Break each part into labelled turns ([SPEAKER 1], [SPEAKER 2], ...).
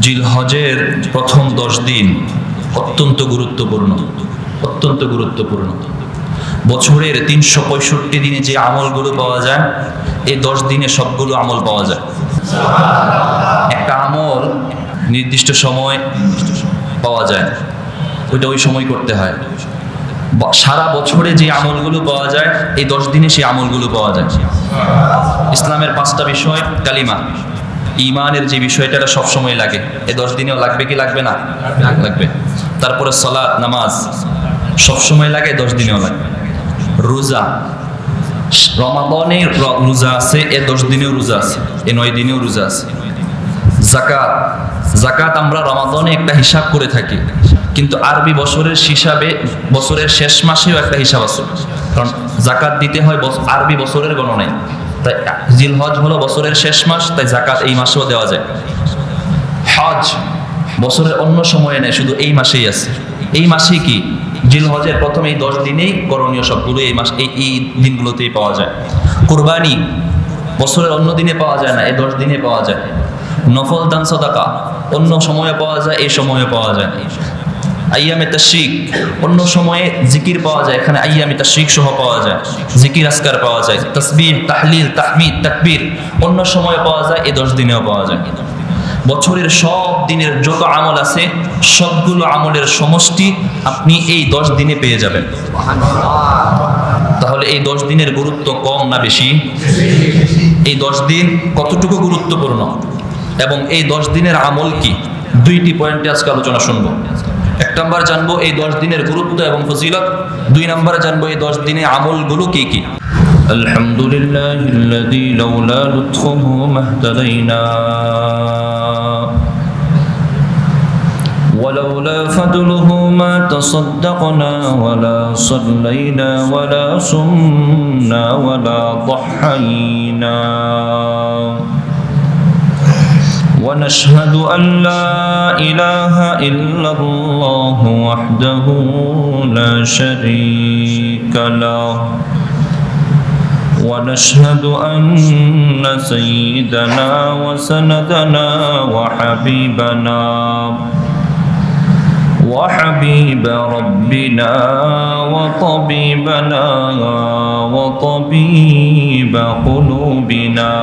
[SPEAKER 1] জিলহজের প্রথম 10 দিন অত্যন্ত গুরুত্বপূর্ণ, অত্যন্ত গুরুত্বপূর্ণ। বছরের 365 দিনে যে আমলগুলো পাওয়া যায়, এই 10 দিনে সবগুলো আমল পাওয়া যায়। একটা আমল নির্দিষ্ট সময় পাওয়া যায়, ওইটা ওই সময় করতে হয়। সারা বছরে যে আমলগুলো পাওয়া যায়, এই 10 দিনে সেই আমলগুলো পাওয়া যায়। ইসলামের 5টা বিষয়, কালিমা, ঈমানের যে বিষয়টা সবসময় লাগে, এই 10 দিনেও লাগবে কি লাগবে না? লাগবে। তারপরে সালাত, নামাজ সবসময় লাগে, 10 দিনেও লাগবে। রোজা, রমাদানে রোজা আছে, এই 10 দিনেও রোজা আছে, এই 9 দিনেও রোজা আছে। যাকাত, যাকাত আমরা রমাদানে একটা হিসাব করে থাকি, কিন্তু আরবি বছরের হিসাবে বছরের শেষ মাসেও একটা হিসাব আছে, কারণ যাকাত দিতে হয় আরবি বছরের গণনায়। তাই জিলহজ হলো বছরের শেষ মাস, তাই যাকাত এই মাসেও দেওয়া যায়। হজ বছরের অন্য সময়ে নেই, শুধু এই মাসেই আছে। এই মাসেই কি জিলহজের প্রথম এই 10 দিনেই করণীয় সবগুলো এই মাস এই দিনগুলোতেই পাওয়া যায়। কুরবানি বছরের অন্য দিনে পাওয়া যায় না, এই 10 দিনে পাওয়া যায়। নফল দান সাদাকা অন্য সময়ে পাওয়া যায়, এই সময়ে পাওয়া যায়। আইয়ামে তাশরিক অন্য সময়ে জিকির পাওয়া যায়, এখানে আইয়ামে তাশরিক সহ পাওয়া যায়। জিকির আজকার পাওয়া যায়, তাসবিহ, তাহলিল, তাহমিদ, তাকবীর অন্য সময়ে পাওয়া যায়, এই 10 দিনেও পাওয়া যায়। বছরের সব দিনের যত আমল আছে, সবগুলো আমলের সমষ্টি আপনি এই 10 দিনে পেয়ে যাবেন। তাহলে এই 10 দিনের গুরুত্ব কম না বেশি? এই 10 দিন কতটুকু গুরুত্বপূর্ণ এবং এই 10 দিনের আমল কি, 2টি পয়েন্টে আজকে আলোচনা শুনবো। 1 নাম্বার জানবো এই 10 দিনের গুরুত্ব এবং ফজিলত, 2 নাম্বারে জানবো এই 10 দিনে আমলগুলো কি কি। আলহামদুলিল্লাহিল্লাযী লাউলা লুতফুহু মাহতাদাইনা ولولا فضله ما تصدقنا ولا صلينا ولا صمنا ولا ضحينا ونشهد أن لا إله إلا الله وحده لا شريك له ونشهد أن سيدنا وسندنا وحبيب ربنا وطبيبنا وطبيب قلوبنا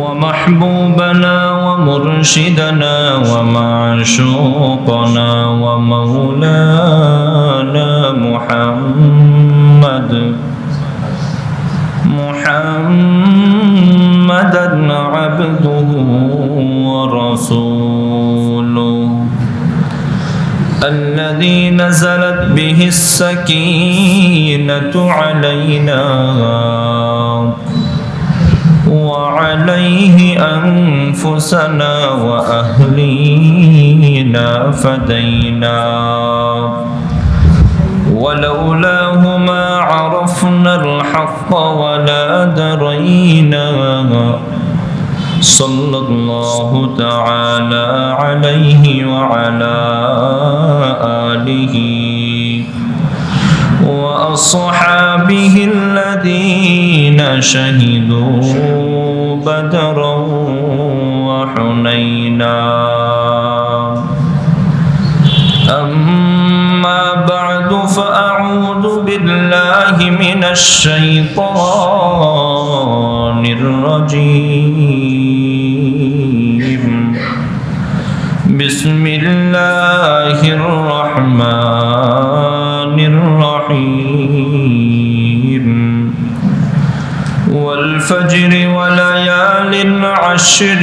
[SPEAKER 1] ومحبوبنا ومرشدنا ومعشوقنا ومولانا محمدا عبده ورسوله الذي نزلت به السكينة علينا وعليه أنفسنا وأهلينا فدينا ولولاه ما عرفنا الحق ولا درينا صلى الله تعالى عليه وعلى آله وأصحابه الذين شهدوا بدرا وحنينا أما بعد فأعوذ بالله من الشيطان الرجيم بسم الله الرحمن الرحيم والفجر وليال عشر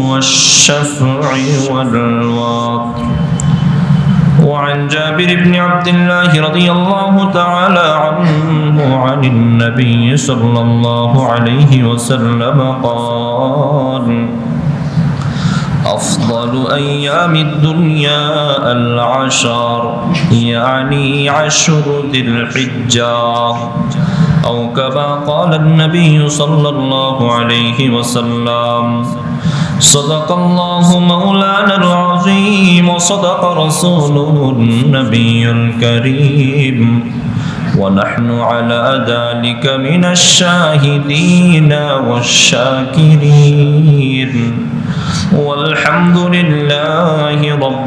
[SPEAKER 1] والشفع والوتر وعن جابر بن عبد الله رضي الله تعالى عنه عن النبي صلى الله عليه وسلم قال أفضل أيام الدنيا العشر يعني 10 ذي الحجة أو كما قال النبي صلى الله عليه وسلم صدق الله مولانا العظيم وصدق رسوله النبي الكريم ونحن على ذلك من الشاهدين والشاكرين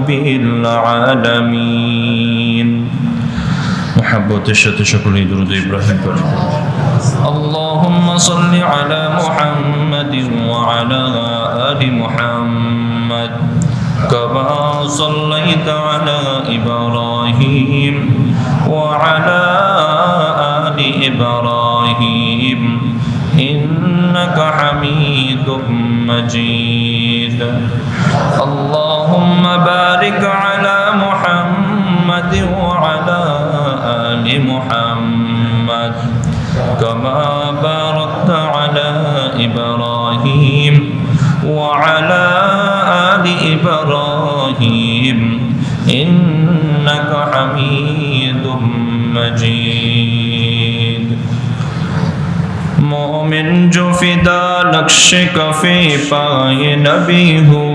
[SPEAKER 1] رب العالمين محبت الشتى شكري درود إبراهيم اللهم صل على محمد وعلى آل محمد كما صليت على إبراهيم وعلى آل إبراهيم إنك حميد مجيد اللهم بارك على محمد وعلى آل محمد كما باركت على إبراهيم وعلى آل إبراهيم إنك حميد مجيد مومن جو فدا نقش کفے پائے نبی ہو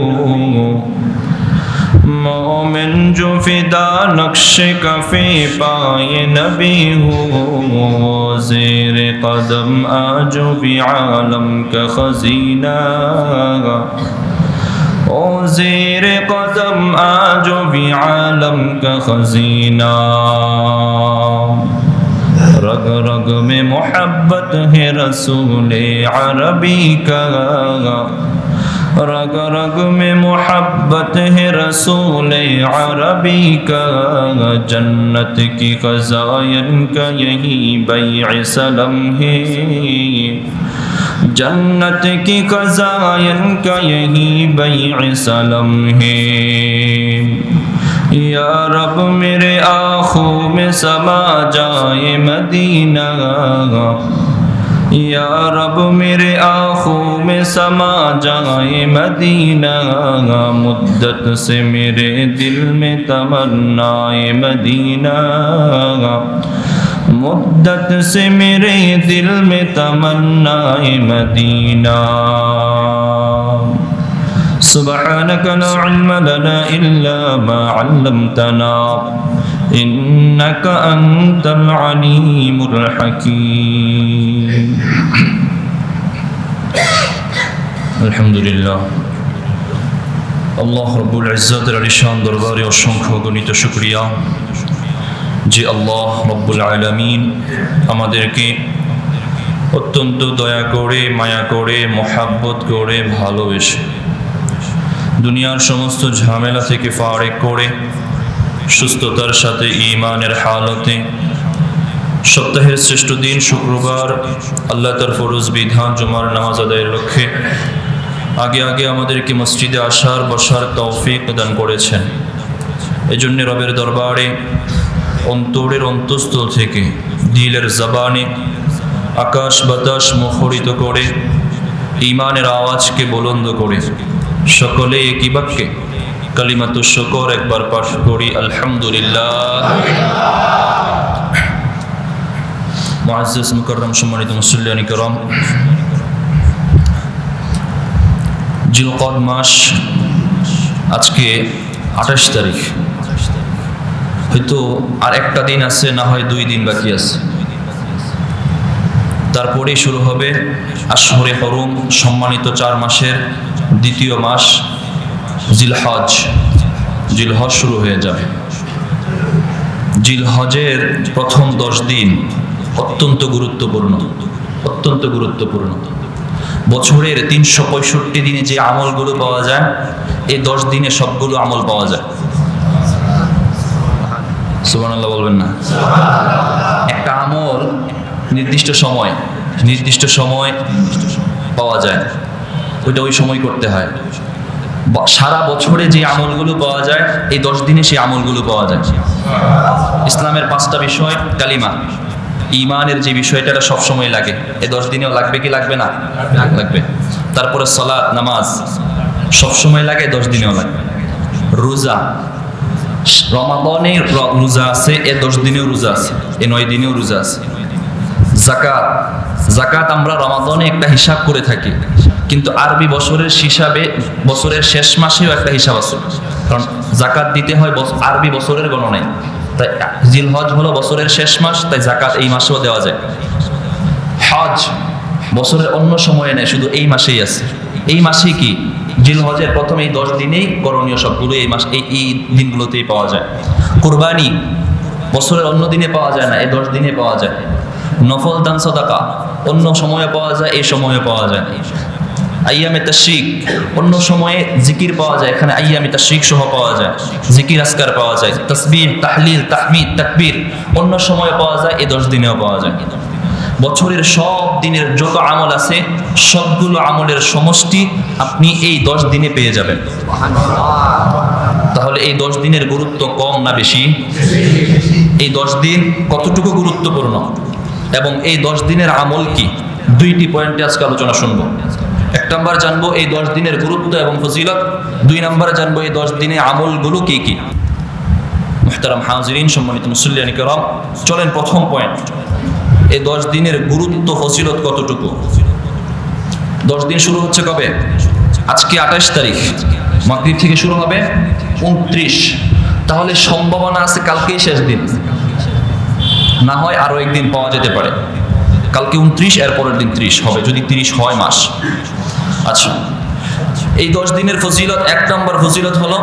[SPEAKER 1] مومن جو فدا نقش کفے پائے نبی ہو زیر قدم آجو بھی عالم کا خزینہ او زیر قدم آجو بھی عالم کا خزینہ رگ رگ میں محبت ہے رسول عربی کا رگ رگ میں محبت ہے رسول عربی کا جنت کی خزائن کا یہی بیع سلم ہے جنت کی خزائن کا یہی بیع سلم ہے یا رب میرے آنکھوں میں سما جائے مدینہ یا رب میرے آنکھوں میں سما جائے مدینہ مدت سے میرے دل میں تمنا مدینہ مدت سے میرے دل میں تمنا مدینہ سبحانك لا علم لنا إلا ما علمتنا إنك أنت العليم الحكيم الحمد لله الله رب العزة العليشان درباري অসংখ্য গণিত শুকরিয়া যে আল্লাহ রব্বুল আলামিন আমাদেরকে অত্যন্ত দয়া করে মায়া করে মোহাব্বত করে ভালোবেসে দুনিয়ার সমস্ত ঝামেলা থেকে ফারেক করে সুস্থতার সাথে ঈমানের হালতে সপ্তাহের শ্রেষ্ঠ দিন শুক্রবার আল্লাহ তার ফরজ বিধান জুমার নামাজ আদায়ের লক্ষ্যে আগে আগে আমাদেরকে মসজিদে আসার বসার তৌফিক দান করেছেন। এজন্য রবের দরবারে অন্তরের অন্তঃস্থল থেকে দিলের জবানে আকাশ বাতাস মুখরিত করে ঈমানের আওয়াজকে বুলন্দ করে সকলে একই বাক্যে কালিমাতু শুকর একবার পাঠ করি আলহামদুলিল্লাহ। মুআজ্জাজ মুকাররম সম্মানিত মুসল্লিয়ান কিরাম, জিলকদ মাস আজকে 28 তারিখ, হয়তো আর একটা দিন আছে, না হয় 2 দিন বাকি আছে, তারপরেই শুরু হবে আশহুরে হরুম, সম্মানিত 4 মাসের দ্বিতীয় মাস জিলহজ। জিলহজ শুরু হয়ে যাবে। জিলহজের প্রথম 10 দিন অত্যন্ত গুরুত্বপূর্ণ, অত্যন্ত গুরুত্বপূর্ণ। বছরের 365 দিনে যে আমলগুলো পাওয়া যায়, এই 10 দিনে সবগুলো আমল পাওয়া যায়। সুবহানাল্লাহ বলবেন না? একটা আমল নির্দিষ্ট সময় পাওয়া যায়, ওইটা ওই সময় করতে হয়। সারা বছরে যে আমলগুলো পাওয়া যায়, এই 10 দিনে সেই আমলগুলো পাওয়া যায়। ইসলামের 5টা বিষয়, কালিমা, ঈমানের যে বিষয়টা, এটা সবসময় লাগে। এই 10 দিনেও লাগবে কি লাগবে না? লাগবে। তারপরে সালাত, নামাজ সবসময় লাগে, 10 দিনেও লাগবে। রোজা, রমাদানে রোজা আছে, এই 10 দিনেও রোজা আছে, এই 9 দিনেও রোজা আছে। যাকাত, যাকাত আমরা রমাদানে একটা হিসাব করে থাকি, কিন্তু আরবি বছরের হিসাবে বছরের শেষ মাসেও একটা হিসাব আছে, কারণ যাকাত দিতে হয় আরবি বছরের গণনায়। তাই জিলহজ হলো বছরের শেষ মাস, তাই যাকাত এই মাসেও দেওয়া যায়। হজ বছরের অন্য সময়ে নেই, শুধু এই মাসেই আছে। এই মাসে কি জিলহজের প্রথম এই 10 দিনেই করণীয় সবগুলো এই মাস এই দিনগুলোতেই পাওয়া যায়। কুরবানি বছরের অন্য দিনে পাওয়া যায় না, এই 10 দিনে পাওয়া যায়। নফল দান সাদাকা অন্য সময়ে পাওয়া যায়, এই সময়ে পাওয়া যায়। আইয়ামে তাশরিক অন্য সময়ে জিকির পাওয়া যায়, এখানে আইয়ামে তাশরিক সহ পাওয়া যায়, জিকির আজকার পাওয়া যায়, তাসবিহ তাহলিল তাহমিদ তাকবীর অন্য সময়ে পাওয়া যায়, এই 10 দিনেও পাওয়া যায়। বছরের সব দিনের যত আমল আছে সবগুলো আমলের সমষ্টি আপনি এই 10 দিনে পেয়ে যাবেন। তাহলে এই 10 দিনের গুরুত্ব কম না বেশি? এই 10 দিন কতটুকু গুরুত্বপূর্ণ এবং এই 10 দিনের আমল কি, 2টি পয়েন্টে আজকে আলোচনা শুনবো। 1 নম্বর জানবো এই 10 দিনের গুরুত্ব এবং ফজিলত, 2 নম্বরে জানবো এই 10 দিনে আমলগুলো কি কি। মুহতারাম হাজিরিন, সম্মানিত মুসল্লিয়ান কিরাম, চলেন প্রথম পয়েন্ট, এই 10 দিনের গুরুত্ব ফজিলত কতটুকু। 10 দিন শুরু হচ্ছে কবে? আজকে 28 তারিখ, মাগরিব থেকে শুরু হবে 29, তাহলে সম্ভাবনা আছে কালকেই শেষ দিন, না হয় আরো একদিন পাওয়া যেতে পারে। কালকে 29, এর পরের দিন 30 হবে, যদি 30 হয় মাস। আচ্ছা, এই 10 দিনের ফজিলত, 1 নম্বর ফজিলত হলো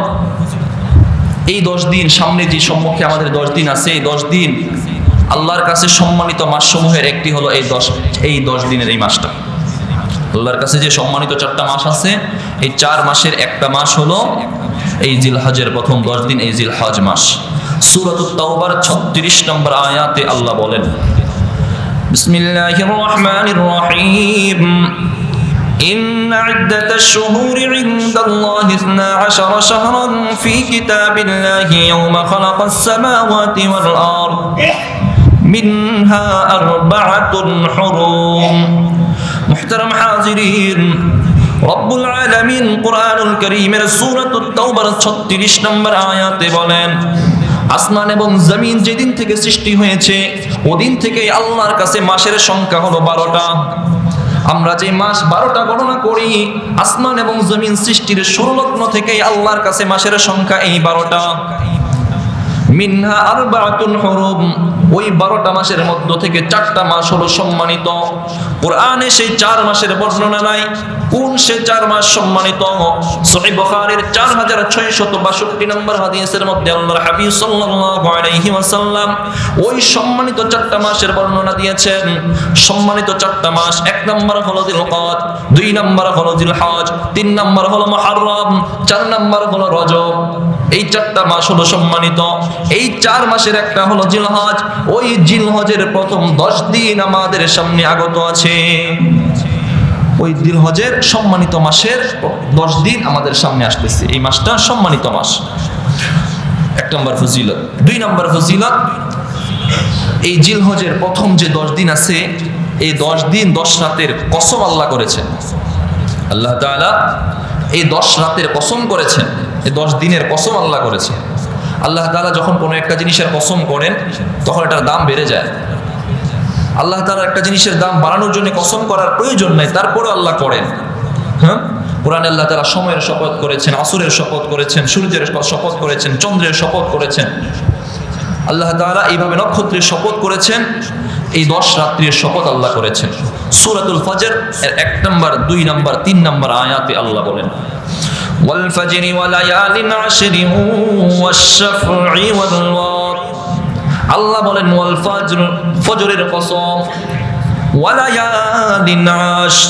[SPEAKER 1] এই 10 দিন, সামনে যে সম্মুখে আমাদের 10 দিন আছে, এই 10 দিন আল্লাহর কাছে সম্মানিত মাসসমূহের একটি হলো এই 10 দিনের এই মাসটা। আল্লাহর কাছে যে সম্মানিত 4টা মাস আছে, এই 4 মাসের একটা মাস হলো এই জিলহজের প্রথম 10 দিন, এই জিলহজ মাস। সূরাতুত তাওবার 36 নম্বর আয়াতে আল্লাহ বলেন, বিসমিল্লাহির রহমানির রহিম, إن عدة الشهور عند الله 12 شهرا في كتاب الله يوم خلق السماوات والأرض منها 4 حرم। محترم حاضرين، রব্বুল আলামিন কুরআনুল কারীমের সূরাতুত তাওবার 36 নম্বর আয়াতে বলেন, আসমান এবং জমিন যেদিন থেকে সৃষ্টি হয়েছে ওদিন থেকে আল্লাহর কাছে মাসের সংখ্যা হলো 12টা। আমরা যে মাস 12টা গণনা করি, আসমান এবং জমিন সৃষ্টির শুরু লগ্ন থেকে আল্লাহর কাছে মাসের সংখ্যা এই 12টা। মিনহা 4 হুরুম, ওই 12টা মাসের মধ্য থেকে 4টা মাস হলো সম্মানিত। কোরআনে সেই 4 মাসের বর্ণনা নাই, কোন সে 4 মাস সম্মানিত? সহিহ বুখারীর 4662 নম্বর হাদিসের মধ্যে আল্লাহর হাবিব সাল্লাল্লাহু আলাইহি ওয়াসাল্লাম ওই সম্মানিত 4টা মাসের বর্ণনা দিয়েছেন। সম্মানিত 4টা মাস, 1 নম্বর হলো জিলকদ, 2 নম্বর হলো জিলহজ, 3 নম্বর হলো মুহররম, 4 নম্বর হলো রজব। এই 4টা মাস হলো সম্মানিত। এই 4 মাসের একটা হলো জিলহজ, ওই জিলহজের প্রথম 10 দিন আমাদের সামনে আগত আছে। ওই জিলহজের সম্মানিত মাসের 10 দিন আমাদের সামনে আসতেছে, এই মাসটা সম্মানিত মাস। 1 নম্বর ফজিলত। 2 নম্বর ফজিলত, এই জিলহজের প্রথম যে 10 দিন আছে, এই 10 দিন 10 রাতের কসম আল্লাহ করেছেন। আল্লাহ তাআলা এই 10 রাতের কসম করেছেন, এই 10 দিনের কসম আল্লাহ করেছেন। আল্লাহ তাআলা যখন কোনো একটা জিনিসের কসম করেন তখন এটার দাম বেড়ে যায়। আল্লাহ তাআলা একটা জিনিসের দাম বাড়ানোর জন্য কসম করার প্রয়োজন নাই, তারপরে আল্লাহ করেন। হ্যাঁ, কোরআনে আল্লাহ তাআলা সময়ের শপথ করেছেন, আসরের শপথ করেছেন, সূর্যের শপথ করেছেন, চন্দ্রের শপথ করেছেন। আল্লাহ তাআলা এইভাবে নক্ষত্রের শপথ করেছেন, এই 10 রাত্রির শপথ আল্লাহ করেছেন। সূরাতুল ফজর এর 1 নম্বর, 2 নম্বর, 3 নম্বর আয়াতে আল্লাহ বলেন, ওয়াল ফজরি ওয়া লায়ালিন আশরিন ওয়াশ-শাফঈ ওয়াল ওয়াতর। আল্লাহ বলেন ওয়াল ফজর, ফজরের কসম, ওয়া লায়ালিন আশর,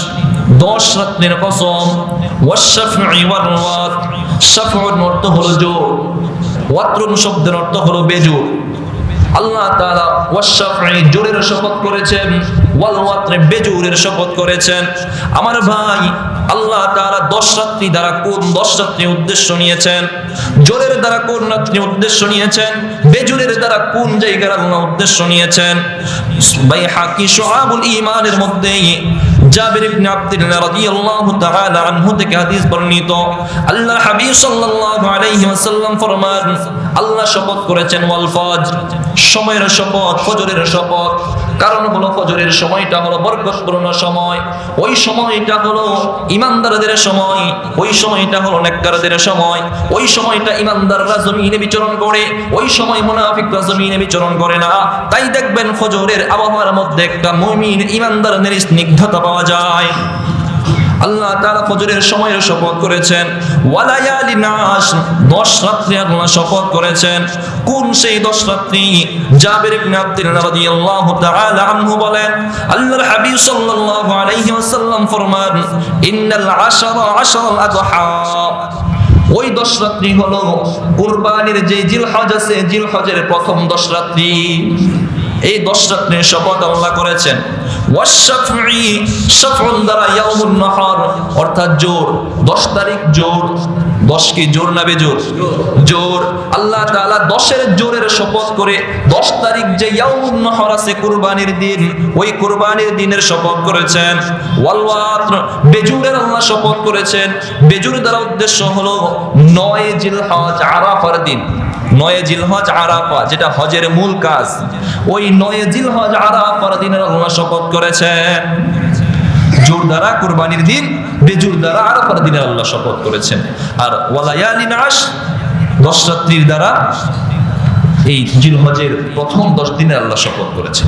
[SPEAKER 1] 10 রাত্রির কসম, ওয়াশ-শাফঈ ওয়াল ওয়াতর, শাফঈর অর্থ হলো জোর, ওয়াতরুন শব্দের অর্থ হলো বেজোর। আল্লাহ তাআলা ওয়াশ-শাফঈ জোরের শপথ করেছেন, ওয়াল ওয়াতর বেজোরের শপথ করেছেন। আমার ভাই, আল্লাহ তাআলা 10 রাত্রি দ্বারা কোন 10 রাত্রি উদ্দেশ্য নিয়েছেন? জোরের দ্বারা কোন রাত্রি উদ্দেশ্য নিয়েছেন? বেজোরের দ্বারা কোন জায়গার আল্লাহ উদ্দেশ্য নিয়েছেন? বাইহাকি শুআবুল ঈমানের মধ্যে জাবির ইবনে আব্দুল্লাহ রাদিয়াল্লাহু তাআলা আনহু থেকে হাদিস বর্ণিত, আল্লাহর হাবিব সাল্লাল্লাহু আলাইহি ওয়াসাল্লাম ফরমান, আল্লাহ শপথ করেছেন ওয়াল ফজর, সময়ের শপথ, ফজরের শপথ। কারণ হলো ফজরের সময়টা হলো বরকতপূর্ণ সময়, ওই সময়টা হলো ঈমানদারদের সময়, ওই সময়টা হলো নেককারদের সময়, ওই সময়টা ঈমানদাররা জমিনে বিচরণ করে, ওই সময় মুনাফিকরা জমিনে বিচরণ করে না। তাই দেখবেন ফজরের আবহাওয়ার মধ্যে একটা মুমিন ঈমানদারদের স্নিগ্ধতা পাওয়া যায়। আল্লাহ তাআলা ফজরের সময়ের শপথ করেছেন, ওয়ালায়ালিন আশর, 10 রাত্রি আল্লাহ শপথ করেছেন। কোন সেই 10 রাত্রি? জাবির ইবনে আব্দুল্লাহ রাদিয়াল্লাহু তাআলা আনহু বলেন, আল্লাহর হাবিব সাল্লাল্লাহু আলাইহি ওয়াসাল্লাম ফরমান, ইন্নাল আশরা আশরাল আদহা, ওই 10 রাত্রি হলো কুরবানির যে জিলহজ আছে, জিলহজের প্রথম 10 রাত্রি। এই 10 রাত্রির শপথ আল্লাহ করেছেন। ওয়াশফি, শফউন দ্বারা ইয়াউমুন নাহর, অর্থাৎ জোর, 10 তারিখ জোর। 10 কি জোর না বেজোর? জোর। আল্লাহ তাআলা 10-এর জোরের শপথ করে 10 তারিখ যে ইয়াউমুন নাহর আছে কুরবানির দিন, ওই কুরবানির দিনের শপথ করেছেন। ওয়াল ওয়াতর, বেজুরের আল্লাহ শপথ করেছেন। বেজুর দ্বারা উদ্দেশ্য হলো 9 জিলহজ আরাফার দিন। 9 জিলহজ আরাফা, যেটা হজের মূল কাজ, ওই 9 জিলহজ আরাফার দিনের আল্লাহ শপথ করেছেন। জোর দ্বারা কুরবানির দিন, বেজুর দ্বারা আরাফার দিনের আল্লাহ শপথ করেছেন। আর ওয়ালায়ালিন আশর, 10 রাত্রির দ্বারা এই জিলহজের প্রথম 10 দিনের আল্লাহ শপথ করেছেন।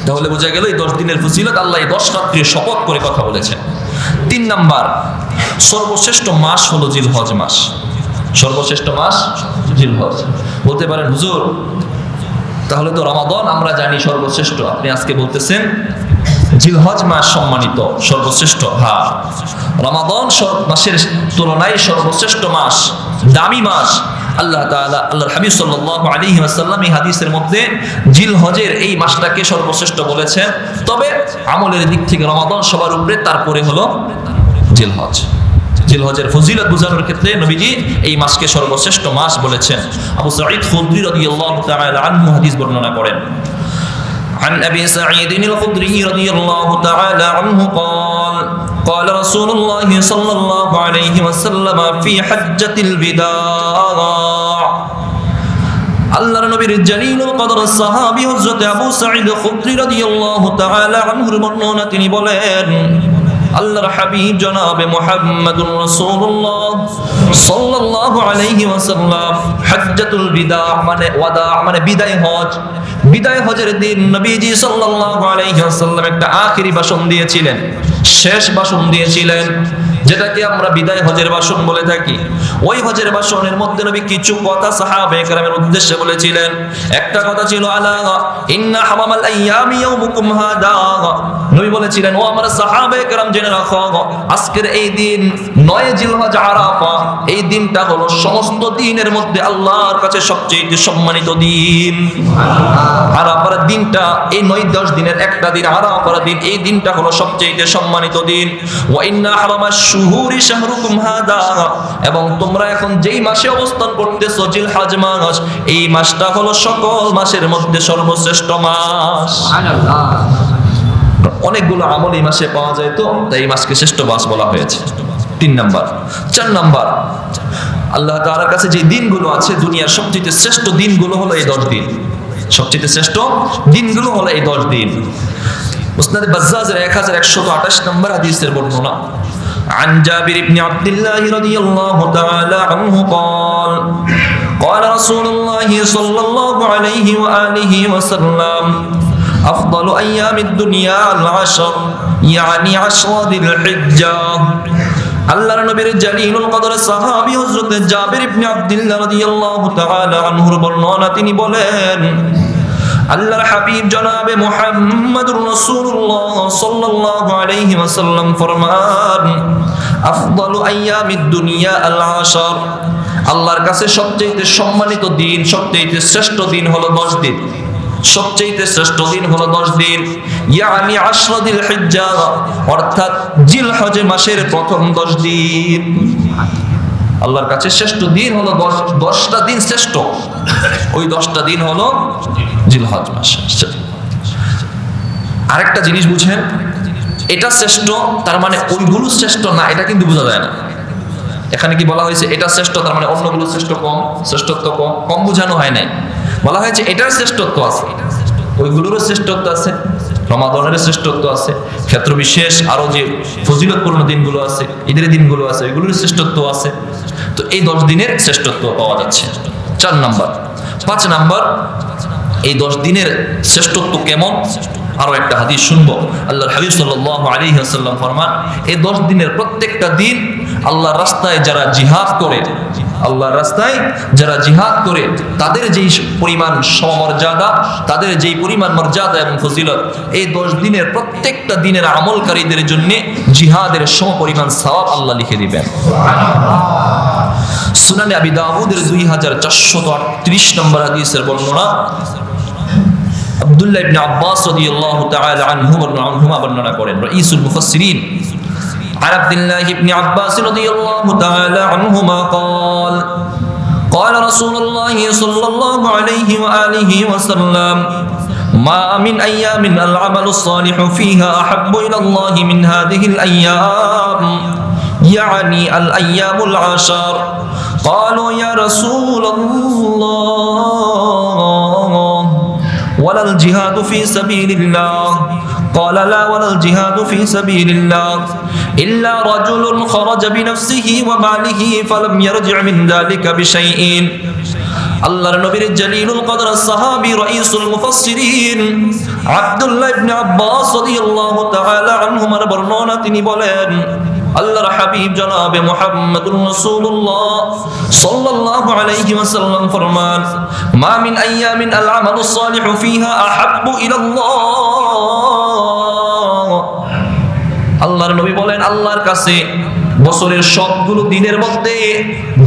[SPEAKER 1] তাহলে বোঝা গেল এই 10 দিনের ফজিলত আল্লাহ এই 10 রাত্রির শপথ করে কথা বলেছেন। 3 নাম্বার, সর্বশ্রেষ্ঠ মাস হলো জিলহজ মাস। সর্বশ্রেষ্ঠ মাস জিলহজ। বলতে পারেন হুজুর, তাহলে তো রমাদান আমরা জানি সর্বশ্রেষ্ঠ, আপনি আজকে বলতেছেন জিলহজ মাস সম্মানিত, সর্বশ্রেষ্ঠ। হ্যাঁ, রমাদান মাসের তুলনায় সর্বশ্রেষ্ঠ মাস, দামি মাস। আল্লাহ তাআলা, আল্লাহর হাবিব সাল্লাল্লাহু আলাইহি ওয়াসাল্লাম এই হাদিসের মধ্যে জিলহজের এই মাসটাকে সর্বশ্রেষ্ঠ বলেছেন। তবে আমলের দিক থেকে রমাদান সবার উপরে, তারপরে হলো জিলহজ। জিলহজের ফজিলত বোঝানোর ক্ষেত্রে নবীজি এই মাসকে সর্বশ্রেষ্ঠ মাস বলেছেন। আবু সাঈদ খুদরি রাদিয়াল্লাহু তাআলা আনহু হাদিস বর্ণনা করেন, عن أبي سعيد الخدري رضي الله تعالى عنه قال قال رسول الله صلى الله عليه وسلم في حجة الوداع, আল্লাহর নবীর জালিলুল কদর সাহাবী হযরত আবু সাঈদ খুদরি রাদিয়াল্লাহু তাআলা আনহুর বর্ণনা, তিনি বলেন, আল্লাহর হাবিব জনাবে মুহাম্মদুর রাসূলুল্লাহ সাল্লাল্লাহু আলাইহি ওয়াসাল্লাম হজ্জাতুল বিদা মানে ওয়াদা মানে বিদায় হজ, বিদায় হজের দিন নবীজি সাল্লাল্লাহু আলাইহি ওয়াসাল্লাম একটা আখিরি ভাষণ দিয়েছিলেন, শেষ ভাষণ দিয়েছিলেন, যেটাকে আমরা বিদায় হজের ভাষণ বলে থাকি। ওই হজের ভাষণের মধ্যে নবী কিছু কথা সাহাবায়ে কেরামের উদ্দেশ্যে বলেছিলেন। একটা কথা ছিল, আলা ইন্না হামামাল আইয়ামি ইয়াউমুকুম হাদা, নবী বলেছিলেন, ও আমার সাহাবায়ে কেরাম জেনে রাখো, আজকের এই দিন 9 জিলহজ আরাফা, এই দিনটা হলো সমস্ত দিনের মধ্যে আল্লাহর কাছে সবচেয়ে সম্মানিত দিন। আরাফার দিনটা, এই 9-10 দিনের একটা দিন আরাফার দিন, এই দিনটা হলো সবচেয়ে সম্মানিত দিন। ওয়া ইন্না হারামাশ শুহুরি শাহরুকুম হাদা, এবং তোমরা এখন যেই মাসে অবস্থান করতেছো জিলহজ মাস, এই মাসটা হলো সকল মাসের মধ্যে সর্বশ্রেষ্ঠ মাস। সুবহানাল্লাহ। অনেকগুলো আমল এই মাসে পাওয়া যায়, তো তাই এই মাসকে শ্রেষ্ঠ মাস বলা হয়েছে। 3 নাম্বার। 4 নাম্বার, আল্লাহ তাআলার কাছে যে দিনগুলো আছে, দুনিয়ার সবচেয়ে শ্রেষ্ঠ দিনগুলো হলো এই 10 দিন। সবচেয়ে শ্রেষ্ঠ দিনগুলো হলো এই 10 দিন। মুসনাদ বাজ্জাজের 1128 নম্বর হাদিসের বর্ণনা, عن جابر بن عبد الله رضي الله تعالى عنه قال قال رسول الله صلى الله عليه وآله وسلم أفضل أيام الدنيا العشر يعني 10 ذي الحجة। আল্লাহর নবীর জালিলুল কদর সাহাবী হযরত জাবির ইবনে আব্দুল্লাহ রাদিয়াল্লাহু তাআলা আনহুর বর্ণনা, তিনি বলেন, আল্লাহর হাবিব জনাবে মুহাম্মদুর রাসূলুল্লাহ সাল্লাল্লাহু আলাইহি ওয়াসাল্লাম ফরমান, আফদালু আইয়ামিদ দুনিয়া আল আশর, আল্লাহর কাছে সবচেয়ে সম্মানিত দিন, সবচেয়ে শ্রেষ্ঠ দিন হলো 10 দিন। সবচেয়ে শ্রেষ্ঠ দিন হলো 10 দিন, ইয়ানি 10 দিল হিজ্জা, অর্থাৎ জিলহজ মাসের প্রথম 10 দিন। আল্লাহর কাছে শ্রেষ্ঠ দিন হলো 10টা দিন শ্রেষ্ঠ, ওই 10টা দিন হলো জিলহজ মাস। আরেকটা জিনিস বুঝেন, এটা শ্রেষ্ঠ তার মানে ওইগুলো শ্রেষ্ঠ না, এটা কিন্তু বোঝা যায় না। এখানে কি বলা হয়েছে এটা শ্রেষ্ঠ তার মানে অন্যগুলো শ্রেষ্ঠ কম, শ্রেষ্ঠত্ব কম, কম বোঝানো হয় নাই। বলা হয়েছে এটার শ্রেষ্ঠত্ব আছে, ওইগুলোরও শ্রেষ্ঠত্ব আছে, রমাদানের শ্রেষ্ঠত্ব আছে, ক্ষেত্র বিশেষ আরো যে ফজিলতপূর্ণ দিনগুলো আছে, ঈদের দিনগুলো আছে, ওইগুলোর শ্রেষ্ঠত্ব আছে। তো এই 10 দিনের শ্রেষ্ঠত্ব পাওয়া যাচ্ছে। 4 নাম্বার। 5 নাম্বার, এই 10 দিনের শ্রেষ্ঠত্ব কেমন আরো একটা হাদিস শুনবো। আল্লাহর হাবিব সাল্লাল্লাহু আলাইহি ওয়াসাল্লাম ফরমান, এই 10 দিনের প্রত্যেকটা দিন আল্লাহর রাস্তায় যারা জিহাদ করে, আল্লাহর রাস্তায় যারা জিহাদ করে তাদের যেই পরিমাণ সমমর্যাদা, তাদের যেই পরিমাণ মর্যাদা এবং ফজিলত, এই 10 দিনের প্রত্যেকটা দিনের আমলকারীদের জন্য জিহাদের সমপরিমাণ সওয়াব আল্লাহ লিখে দিবেন। সুনানে আবি দাউদের 2438 নম্বর হাদিসের বর্ণনা, আব্দুল্লাহ ইবনে আব্বাস রাদিয়াল্লাহু তাআলা আনহুমা বর্ণনা করেন, রাইসুল মুফাসসিরিন, عن عبد الله بن عباس رضي الله تعالى عنهما قال قال رسول الله صلى الله عليه وآله وسلم ما من أيام العمل الصالح فيها أحب إلى الله من هذه الأيام يعني الأيام العشر قالوا يا رسول الله ولا الجهاد في سبيل الله قال لا ولا الجهاد في سبيل الله إلا رجل خرج بنفسه وماله فلم يرجع من ذلك بشيء আল্লাহর নবীর জলিলুল কদর সাহাবী রাইসুল মুফাসসিরিন আব্দুল্লাহ ইবনে আব্বাস রাদিয়াল্লাহু তাআলা আনহুমার বর্ণনা, তিনি বলেন, আল্লাহর হাবিব জনাবে মুহাম্মদুর রাসূলুল্লাহ সাল্লাল্লাহু আলাইহি ওয়াসাল্লাম ফরমান, মা মিন আইয়ামিন আল আমালুস সালিহু ফিহা আহাব্বু ইলাল্লাহ। আল্লাহর নবী বলেন, আল্লাহর কাছে বছরের সবগুলো দিনের মধ্যে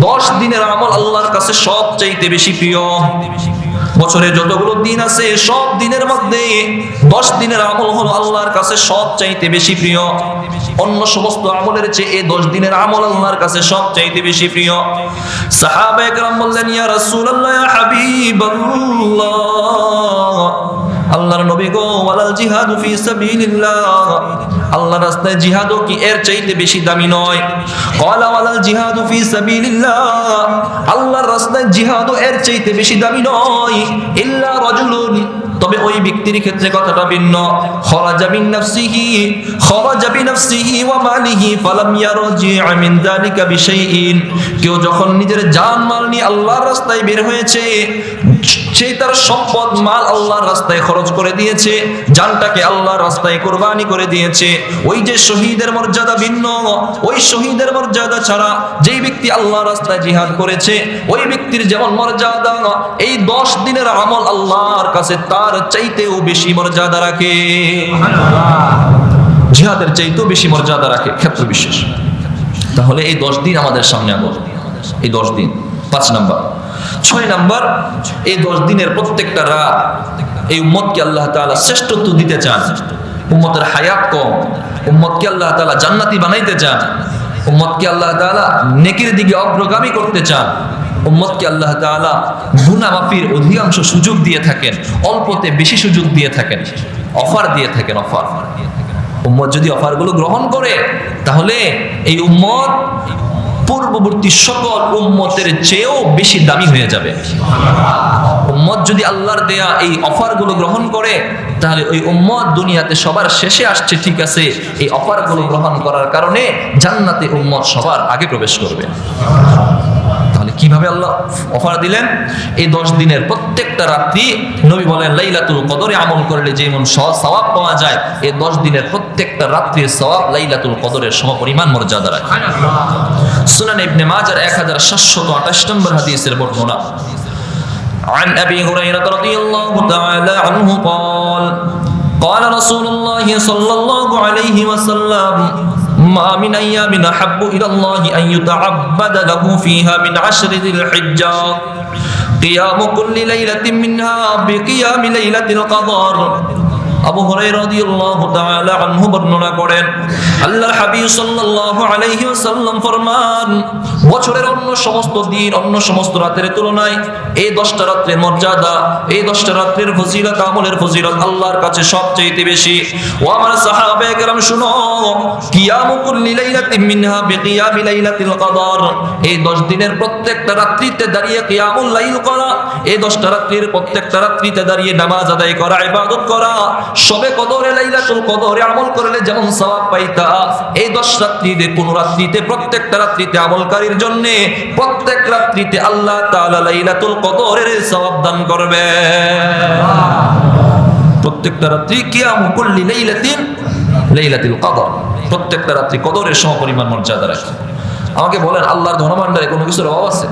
[SPEAKER 1] 10 দিনের আমল আল্লাহর কাছে সবচাইতে বেশি প্রিয়। বছরে যতগুলো দিন আছে সব দিনের মধ্যে 10 দিনের আমল হলো আল্লাহর কাছে সবচাইতে বেশি প্রিয়। অন্য সমস্ত আমলের চেয়ে এই 10 দিনের আমল আল্লাহর কাছে সবচাইতে বেশি প্রিয়। সাহাবায়ে কেরাম বললেন, ইয়া রাসূলুল্লাহ, ইয়া হাবিবাল্লাহ, আল্লাহর নবী গো, ওয়ালাল জিহাদু ফি সাবিলিল্লাহ, আল্লাহর রাস্তায় জিহাদও কি এর চাইতে বেশি দামি নয়? ক্বালা ওয়ালাল জিহাদু ফি সাবিলিল্লাহ, আল্লাহর রাস্তায় জিহাদও এর চাইতে বেশি দামি নয়। ইল্লা রাজুলুন, তবে ওই ব্যক্তির ক্ষেত্রে কথাটা ভিন্ন। খরাজা বিনাফসিহি ওয়া মালিহি ফালাম ইয়ারজি' মিন যালিকা বিশাইইন, কেউ যখন নিজের জান মাল নিয়ে আল্লাহর রাস্তায় বের হয়েছে, সে তার সম্পদ মাল আল্লাহর রাস্তায় খরচ করে দিয়েছে, জানটাকে আল্লাহর রাস্তায় কুরবানি করে দিয়েছে, ওই যে শহীদের মর্যাদা ভিন্ন। ওই শহীদের মর্যাদা ছাড়া যেই ব্যক্তি আল্লাহর রাস্তায় জিহাদ করেছে, ওই ব্যক্তির যেমন মর্যাদা, এই 10 দিনের আমল আল্লাহর কাছে তার চাইতেও বেশি মর্যাদা রাখে, জিহাদের চাইতেও বেশি মর্যাদা রাখে, ক্ষেত্র বিশেষ। তাহলে এই 10 দিন আমাদের সামনে আগত, এই 10 দিন। 5 নাম্বার। 6 নাম্বার, এই 10 দিনের প্রত্যেকটা রাত এই উম্মতকে আল্লাহ তাআলা শ্রেষ্ঠত্ব দিতে চান। উম্মতের হায়াত কম, উম্মতকে আল্লাহ তাআলা জান্নাতি বানাইতে চান, উম্মতকে আল্লাহ তাআলা নেকির দিকে অগ্রগামী করতে চান, উম্মতকে আল্লাহ তাআলা গুনাহ মাফির অধিকাংশ সুযোগ দিয়ে থাকেন, অল্পতে বেশি সুযোগ দিয়ে থাকেন, অফার দিয়ে থাকেন, অফার। উম্মত যদি অফারগুলো গ্রহণ করে, তাহলে এই উম্মত পূর্ববর্তী সকল উম্মতের চেয়েও বেশি দামি হয়ে যাবে। উম্মত যদি আল্লাহর দেয়া এই অফারগুলো গ্রহণ করে, তাহলে ওই উম্মত দুনিয়াতে সবার শেষে আসছে, ঠিক আছে, এই অফারগুলো গ্রহণ করার কারণে জান্নাতে উম্মত সবার আগে প্রবেশ করবে। তাহলে কিভাবে আল্লাহ অফার দিলেন? এই 10 দিনের প্রত্যেকটা রাত্রি, নবী বলেন, লাইলাতুল কদরে আমল করলে যেমন সওয়াব পাওয়া যায়, এই 10 দিনের প্রত্যেকটা রাত্রির সওয়াব লাইলাতুল কদরের সমপরিমাণ মর্যাদা রাখে। সুনান ইবনে মাজার 1728 নম্বর হাদিসের বর্ণনা, عن أبي هريرة رضي الله تعالى عنه قال قال رسول الله صلى الله عليه وسلم ما من أيام أحب إلى الله أن يتعبد له فيها من 10 ذي الحجة قيام كل ليلة منها بقيام ليلة القدر। আবু হুরায়রা রাদিয়াল্লাহু তাআলা আনহু বর্ণনা করেন, আল্লাহর হাবিব সাল্লাল্লাহু আলাইহি ওয়াসাল্লাম ফরমান, বছরের অন্য সমস্ত দিন, অন্য সমস্ত রাতের তুলনায় এই 10টা রাতের মর্যাদা, এই 10টা রাতের ফজিলত, আমলের ফজিলত আল্লাহর কাছে সবচেয়ে বেশি। ও আমার সাহাবায়ে কেরাম শুনো, কিয়ামু কুল্লি লাইলাতিন মিনহা বিকিয়ামি লাইলাতিল কদর, এই 10 দিনের প্রত্যেকটা রাত্রিতে দাঁড়িয়ে কিয়ামুল লাইল করা, এই 10টা রাত্রির প্রত্যেকটা রাত্রিতে দাঁড়িয়ে নামাজ আদায় করা, ইবাদত করা, সবে কদরে লাইলাতুল কদরে আমল করলে যেমন সওয়াব পাইতা, এই 10 রাত্রিতে, কোন রাত্রিতে, প্রত্যেকটা রাত্রিতে আমলকারীর জন্য প্রত্যেক রাত্রিতে আল্লাহ তাআলা লাইলাতুল কদরের সওয়াব দান করবে। প্রত্যেকটা রাত্রি কিয়ামু কুল্লি লাইলাতিন লাইলাতুল কদর, প্রত্যেকটা রাত্রি কদরের সমপরিমাণ মর্যাদা রাখে। আমাকে বলেন, আল্লাহর ধনভাণ্ডারে কোনো কিছুর অভাব আছে?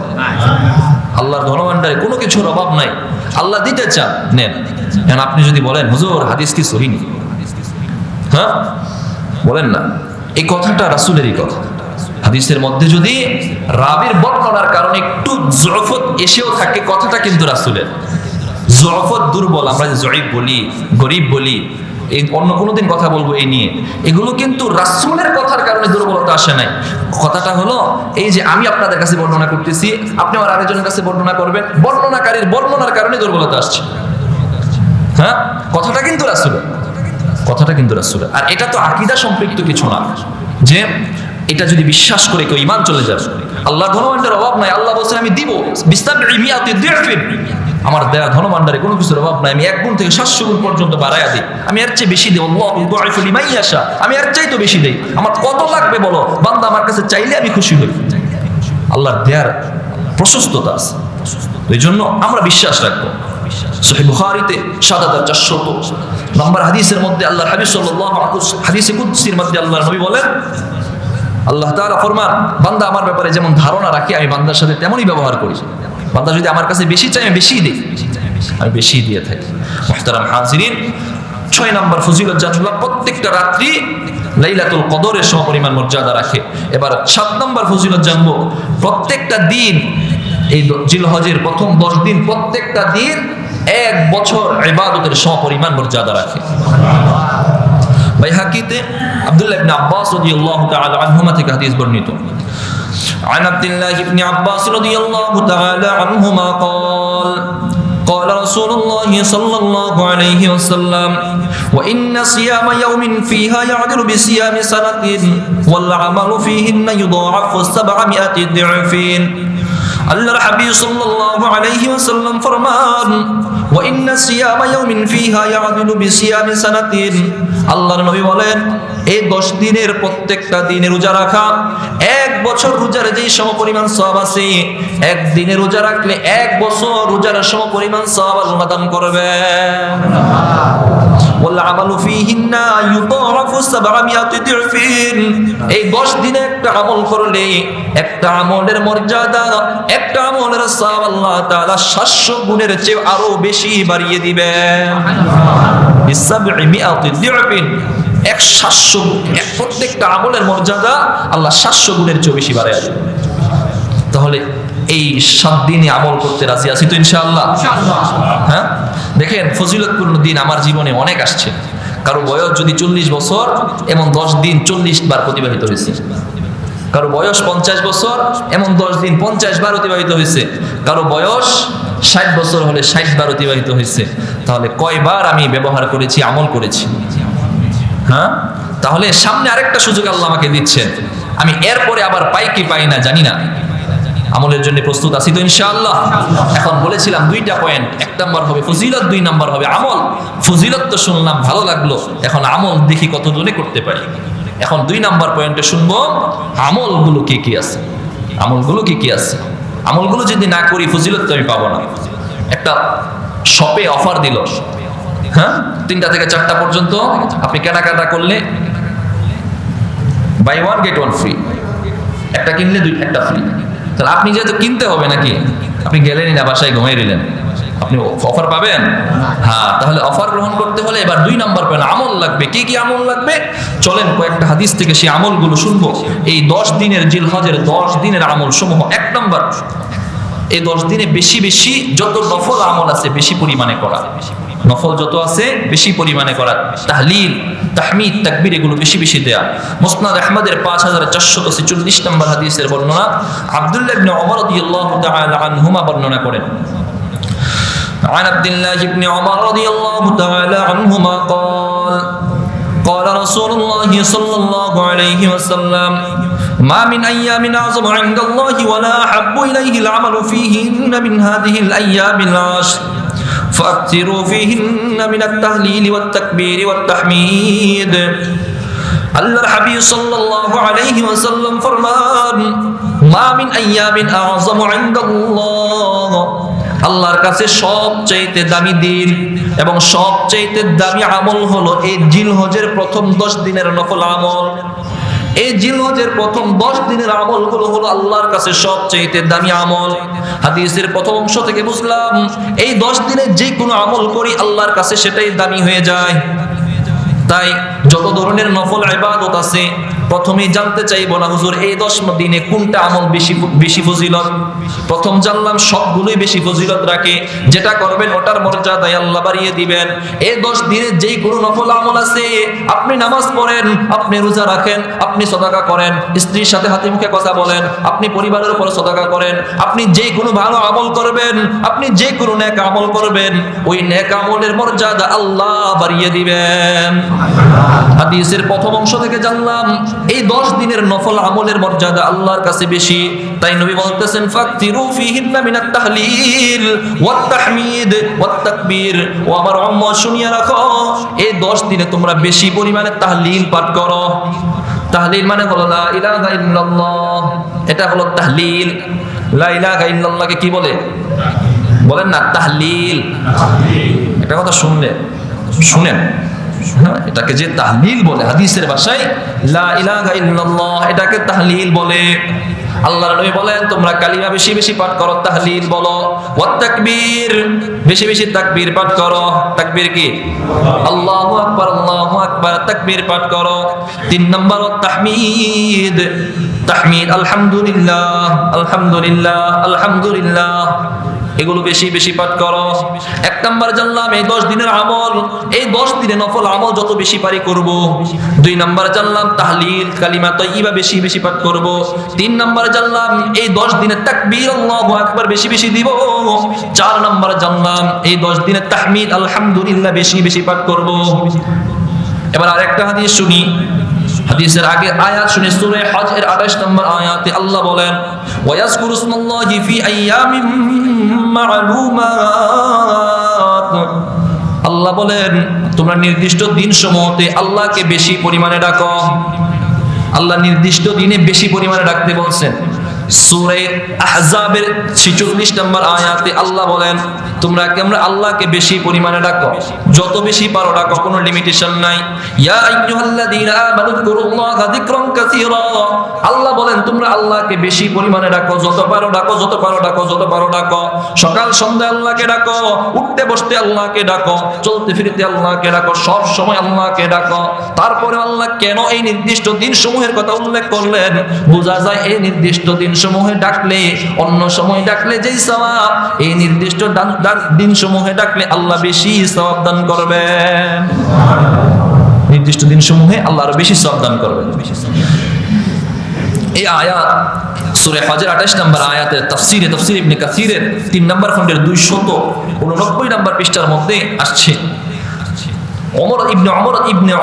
[SPEAKER 1] আল্লাহর ধনভাণ্ডারে কোনো কিছুর অভাব নাই। আল্লাহ দিতে চান, নেন। এখন আপনি যদি বলেন হুজুর হাদিস কি সহিহ নেই, হ্যাঁ বলেন না, এই কথাটা রাসূলেরই কথা। হাদিসের মধ্যে যদি রাবীর বর্ণনার কারণে একটু যফত এসেও থাকে, কথাটা কিন্তু রাসূলের। যফত দুর্বল, আমরা যে জয়ীফ বলি, গরিব বলি, এই অন্য কোনোদিন কথা বলবো এই নিয়ে, এগুলো কিন্তু রাসূলের কথার কারণে দুর্বলতা আসে নাই। কথাটা হলো এই যে আমি আপনাদের কাছে বর্ণনা করতেছি, আপনি আমার আরেকজনের কাছে বর্ণনা করবেন, বর্ণনাকারীর বর্ণনার কারণে দুর্বলতা আসছে। হ্যাঁ, কথাটা কিন্তু রাসূলের, কথাটা কিন্তু রাসূলের। আর এটা তো আকীদা সম্পৃক্ত কিছু না যে এটা যদি বিশ্বাস করে কেউ ঈমান চলে যাবে। আল্লাহর ধনভাণ্ডারের অভাব নাই, আল্লাহ বলেছেন আমি দিব বিস্তাবি মিয়াতি দিরফিন, আমার দেয়া ধনভাণ্ডারে কোনো কিছুর অভাব নাই, আমি 1 গুণ থেকে 700 গুণ পর্যন্ত বাড়ায়া দিই, আমি এর চেয়ে বেশি দিই। আল্লাহু ইউদাইফু লিমান ইয়াশা, আমি এর চাইতে বেশি দেই। আমার কত লাগবে বলো, বান্দা আমার কাছে চাইলে আমি খুশি হই। আল্লাহর দেয়ার প্রশস্ততা আছে, এই জন্য আমরা বিশ্বাস রাখবো। সহিহ বুখারীতে ৭৪০০ নম্বর হাদিসের মধ্যে আল্লাহর হাবিব সাল্লাল্লাহু আলাইহি ওয়াসাল্লাম হাদিসে কুদসির মধ্যে আল্লাহর নবী বলেন, আল্লাহ তাআলা ফরমান, বান্দা আমার ব্যাপারে যেমন ধারণা রাখে আমি বান্দার সাথে তেমনই ব্যবহার করি। বান্দা যদি আমার কাছে বেশি চাই আমি বেশি দিই, আমি বেশি দিয়ে থাকি। মুহতারাম হাজিরিন, 6 নম্বর ফজিলত জানলাম প্রত্যেকটা রাত্রি লাইলাতুল কদরের সমপরিমাণ মর্যাদা রাখে। এবার 7 নম্বর ফজিলত জানবো, প্রত্যেকটা দিন এই জিলহজের প্রথম 10 দিন, প্রত্যেকটা দিন 1 বছর ইবাদতের সমপরিমাণ মর্যাদা রাখে। বাইহাকিতে আব্দুল্লাহ ইবনে আব্বাস রাদিয়াল্লাহু তাআলা আনহুমা থেকে হাদিস বর্ণিত। عن عبد الله بن عباس رضي الله تعالى عنهما قال قال رسول الله صلى الله عليه وسلم وإن صيام يوم فيها يعدل بصيام سنة والعمل فيهن يضاعف 700 ضعف। আল্লাহর হাবিব সাল্লাল্লাহু আলাইহি ওয়াসাল্লাম ফরমান, ওয়া ইন্না সিয়ামা ইয়াউমিন ফিহা ইয়াদিলু বিসিয়ামি সানাতিন। আল্লাহর নবী বলেন, এই 10 দিনের প্রত্যেকটা দিনে রোজা রাখা 1 বছর রোজার যেই সমপরিমাণ সওয়াব আছে, 1 দিনে রোজা রাখলে 1 বছর রোজার সমপরিমাণ সওয়াব আল্লাহ দান করবেন। ওয়াল আমালু ফিহিন্না ইউদাআফু 700 দিরফিন। এই 10 দিনে একটা আমল করলে একটা আমলের মর্যাদা, একটা আমলের সওয়াব আল্লাহ তাআলা 700 গুণের চেয়ে আরো বেশি বাড়িয়ে দিবেন। 700 দিরফিন, 700 প্রত্যেকটা আমলের মর্যাদা আল্লাহ 700 গুণের চেয়ে বেশি বাড়ায় দিবেন। তাহলে এই 7 দিনে আমল করতে রাজি আছি তো ইনশাআল্লাহ? হ্যাঁ, দেখেন ফজিলতপূর্ণ দিন আমার জীবনে অনেক আসছে। কারো বয়স যদি 40 বছর, এমন 10 দিন 40 বার অতিবাহিত হয়েছে। কারো বয়স 50 বছর, এমন 10 দিন 50 বার অতিবাহিত হয়েছে। কারো বয়স 60 বছর হলে 60 বার অতিবাহিত হয়েছে। তাহলে কয়বার আমি ব্যবহার করেছি, আমল করেছি? হ্যাঁ, তাহলে সামনে আরেকটা সুযোগ আল্লাহ আমাকে দিচ্ছেন, আমি এরপরে আবার পাই কি পাই না জানি না। আমলের জন্য প্রস্তুত আছি তো ইনশাআল্লাহ? এখন বলেছিলাম 2টা পয়েন্ট, 1 নাম্বার হবে ফজিলত, 2 নাম্বার হবে আমল। ফজিলত তো শুনলাম, ভালো লাগলো, এখন আমল দেখি কতজনে করতে পারি। এখন 2 নাম্বার পয়েন্টে শুনবো আমলগুলো কি কি আছে, আমলগুলো কি কি আছে। আমলগুলো যদি না করি ফজিলত তো আমি পাবো না। একটা শপে অফার দিল, হ্যাঁ 3টা থেকে 4টা পর্যন্ত আপনি কেনাকাটা করলে বাই 1 গেট 1 ফ্রি, একটা কিনলে একটা ফ্রি। তাহলে আপনি যেহেতু কিনতে হবে নাকি, আপনি গেলেনই না, বাসায় ঘুমিয়ে দিলেন, আপনি অফার পাবেন? হ্যাঁ, তাহলে অফার গ্রহণ করতে হলে এবার 2 নাম্বার পয়েন্ট আমল লাগবে। কি কি আমল লাগবে চলেন কয়েকটা হাদিস থেকে সেই আমলগুলো শুনবো। এই 10 দিনের জিলহজের 10 দিনের আমল সমূহ। 1 নাম্বার, এই 10 দিনে বেশি বেশি যত নফল আমল আছে বেশি পরিমাণে করা। নফল যত আছে বেশি পরিমাণে করা। তাহলিল, তাহমিদ, তাকবীর এগুলো বেশি বেশি দেয়া। মুসনাদ আহমদের 5446 নম্বর হাদিসের বর্ণনা আব্দুল্লাহ ইবনে ওমর রাদিয়াল্লাহু তাআলা আনহুমা বর্ণনা করেন। عن عبد الله بن عمر رضي الله تعالى عنهما قال قال رسول الله صلى الله عليه وسلم ما من أيام أعظم عند الله ولا أحب إليه العمل فيهن من هذه الأيام العشر فأكثروا فيهن من التهليل والتكبير والتحميد। আল্লাহর হাবিব সাল্লাল্লাহু আলাইহি ওয়াসাল্লাম ফরমান, মা মিন আইয়ামিন আযযামু ইনদাল্লাহ, আল্লাহর কাছে সবচাইতে দামি দিন এবং সবচাইতে দামি আমল হলো এই জিলহজের প্রথম 10 দিনের নফল আমল। এই জিলহজের প্রথম 10 দিনের আমলগুলো হলো আল্লাহর কাছে সবচাইতে দামি আমল। হাদিসের প্রথম অংশ থেকে বুঝলাম এই 10 দিনে যে কোনো আমল করি আল্লাহর কাছে সেটাই দামি হয়ে যায়। তাই যত ধরনের নফল ইবাদত আছে প্রথমেই জানতে চাইবো না হুজুর এই 10 দিনে কোনটা আমল বেশি ফজিলত। প্রথম জানলাম সবগুলোই বেশি ফজিলত রাখে, যেটা করবেন ওটার মর্যাদায় আল্লাহ বাড়িয়ে দিবেন। এই 10 দিনে যেই কোনো নফল আমল আছে, আপনি নামাজ পড়েন, আপনি রোজা রাখেন, আপনি সাদাকা করেন, স্ত্রীর সাথে হাতে মুখে কথা বলেন, আপনি পরিবারের উপর সাদাকা করেন, আপনি যে কোনো ভালো আমল করবেন, আপনি যে কোনো নেক আমল করবেন, ওই নেক আমলের মর্যাদা আল্লাহ বাড়িয়ে দিবেন। হাদিসের প্রথম অংশ থেকে জানলাম এই 10 দিনের নফল আমলের মর্যাদা আল্লাহর কাছে বেশি। তাই নবী বলতেছেন ফাকতিরু ফিহিন্না মিনাত তাহলিল ওয়াত তাহমিদ ওয়াত তাকবীর। ও আমার উম্মত শুনিয়া রাখো, এই 10 দিনে তোমরা বেশি পরিমাণে তাহলিল পাঠ করো। তাহলিল মানে হলো লা ইলাহা ইল্লাল্লাহ, এটা হলো তাহলিল। লা ইলাহা ইল্লাল্লাহকে কি বলে বলেন না? তাহলিল। একটা কথা শুনেন, এটাকে যে তাহলিল বলে হাদিসের ভাষায় লা ইলাহা ইল্লাল্লাহ, এটাকে তাহলিল বলে। আল্লাহর নবী বলেন তোমরা কালিমা বেশি বেশি পাঠ করো, তাহলিল বলো। ওয়াত তাকবীর, বেশি বেশি তাকবীর পাঠ করো। তাকবীর কি? আল্লাহু আকবার, আল্লাহু আকবার, তাকবীর পাঠ করো। 3 নম্বর তাহমিদ, তাহমিদ আলহামদুলিল্লাহ, আলহামদুলিল্লাহ, আলহামদুলিল্লাহ, এগুলো বেশি বেশি পাঠ করো। 1 নাম্বার জানলাম এই 10 দিনের আমল, এই 10 দিনে নফল আমল যত বেশি পারি করব। 2 নাম্বার জানলাম তাহলিল কালিমা তাইয়্যিবা বেশি বেশি পাঠ করব। 3 নাম্বার জানলাম এই 10 দিনে তাকবীর আল্লাহু আকবার বেশি বেশি দিব। 4 নাম্বার জানলাম এই 10 দিনে তাহমিদ আলহামদুলিল্লাহ বেশি বেশি পাঠ করব। এবার আরেকটা হাদিস শুনি। হাদিসের আগে আয়াত শুনে সূরা হজ এর 28 নম্বর আয়াতে আল্লাহ বলেন ওয়ায়াজকুরু ইসমাল্লাহি ফি আইয়ামিন মা'লুমাত। আল্লাহ বলেন তোমরা নির্দিষ্ট দিন সমূহতে আল্লাহকে বেশি পরিমাণে ডাকো। আল্লাহ নির্দিষ্ট দিনে বেশি পরিমাণে ডাকতে বলছেন। সূরা আহজাবের 46 নম্বর আয়াতে আল্লাহ বলেন তোমরা আল্লাহকে বেশি পরিমাণে ডাকো, যত বেশি পারো ডাকো, কোনো লিমিটেশন নাই। ইয়া আইয়ুহাল্লাযীনা আমানু যকুরুল্লাহা যিকরান কাসীরা। আল্লাহ বলেন তোমরা আল্লাহকে বেশি পরিমাণে ডাকো, যত পারো ডাকো, যত পারো ডাকো, যত পারো ডাকো। সকাল সন্ধ্যা আল্লাহকে ডাকো, উঠতে বসতে আল্লাহকে ডাকো, চলতে ফিরতে আল্লাহকে ডাকো, সব সময় আল্লাহকে ডাকো। তারপরে আল্লাহ কেন এই নির্দিষ্ট দিন সমূহের কথা উল্লেখ করলেন? বোঝা যায় এই নির্দিষ্ট দিন সমূহে ডাকলে, অন্য সময় ডাকলে যেই সওয়াব, এই নির্দিষ্ট দিন সমূহে ডাকলে আল্লাহ বেশি সওয়াব দান করবেন। নির্দিষ্ট দিন সমূহে আল্লাহ আরো বেশি সওয়াব দান করবেন। এই আয়াত সূরা হজের 28 নম্বর আয়াতের তাফসীর ইবনে কাসীরের 3 নম্বর খণ্ডের 289 নম্বর পৃষ্ঠার মধ্যে আসছে। ওমর ইবনে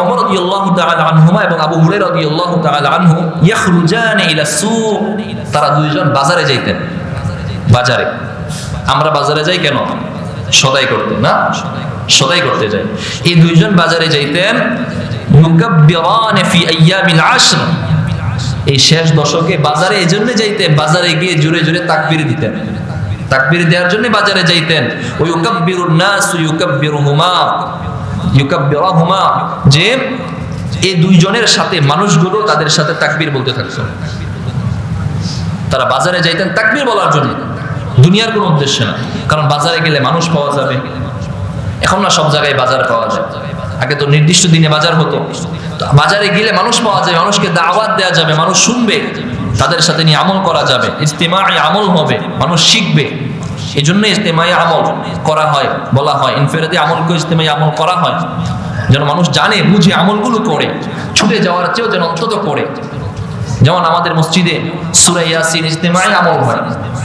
[SPEAKER 1] ওমর রাদিয়াল্লাহু তাআলা আনহুমা এবং আবু হুরায়রা রাদিয়াল্লাহু তাআলা আনহু ইয়াখরুজান ইলা সুক, তারা দুইজন বাজারে যাইতেন। বাজারে, আমরা বাজারে যাই কেন? সদাই করতে না? সদাই করতে যাই। এই দুইজন বাজারে যাইতেন। মুকাব্বিরান ফি আইয়ামিল আশর, এই শেষ দশকে বাজারে এজন্য যাইতেন, বাজারে গিয়ে জোরে জোরে তাকবীর দিতেন। তাকবীর দেওয়ার জন্য বাজারে যাইতেন। ওয়া ইউকাব্বিরুন নাস ইউকাব্বিরুহুমা, যে এই দুইজনের সাথে মানুষগুলো তাদের সাথে তাকবীর বলতে থাকতো। তারা বাজারে যাইতেন তাকবীর বলার জন্য, দুনিয়ার কোনো উদ্দেশ্য না। কারণ বাজারে গেলে মানুষ পাওয়া যাবে। এখন না সব জায়গায় বাজার পাওয়া যায়, আগে তো নির্দিষ্ট দিনে বাজার হতো। বাজারে গেলে মানুষ পাওয়া যাবে, মানুষকে দাওয়াত দেওয়া যাবে, মানুষ শুনবে, তাদের সাথে নিয়ে আমল করা যাবে, ইজতিমাঈ আমল হবে, মানুষ শিখবে। এই জন্য ইজতিমাঈ আমল করা হয়, বলা হয় ইনফিরাদি আমলকে ইজতিমাঈ আমল করা হয়, যেন মানুষ জানে বুঝে আমলগুলো করে, ছুটে যাওয়ার চেয়েও যেন অন্তত করে। যেমন আমাদের মসজিদে সূরা ইয়াসিন ইজতিমাঈ আমল হয়,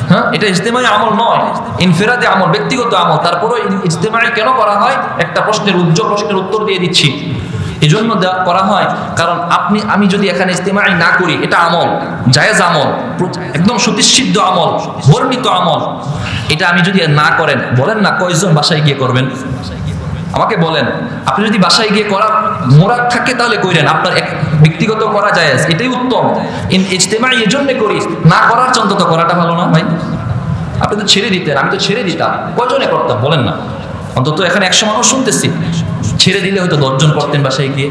[SPEAKER 1] হ্যাঁ, এটা ইজতিমাঈ আমল নয়, ইনফিরাদি আমল, ব্যক্তিগত আমল। তারপরেও ইজতিমাঈ কেন করা হয়? একটা প্রশ্নের উত্তর দিয়ে দিচ্ছি। এই জন্য করা হয় কারণ আমি যদি এখানে ইজতিমাঈ না করি, এটা আমল, জায়েজ আমল, একদম সুতিষ্ঠিত আমল, বর্ণিত আমল, এটা আমি যদি না করেন, বলেন না কয়জন বাসায় গিয়ে করবেন? আমাকে বলেন, আপনি যদি বাসায় গিয়ে করার মোরাদ থাকে তাহলে কইরেন, আপনার ব্যক্তিগত করা জায়েজ, এটাই উত্তম। ইজতিমাঈ এই জন্য করি, না করার অন্তত করাটা ভালো না ভাই? আপনি আপনি তো ছেড়ে দিতেন, আমি তো ছেড়ে দিতাম, কয়জনে করতাম বলেন না? অন্তত এখানে 100 মানুষ শুনতেছি, ছেড়ে দিলে হয়তো 10 জন করতেন বাসায় গিয়ে।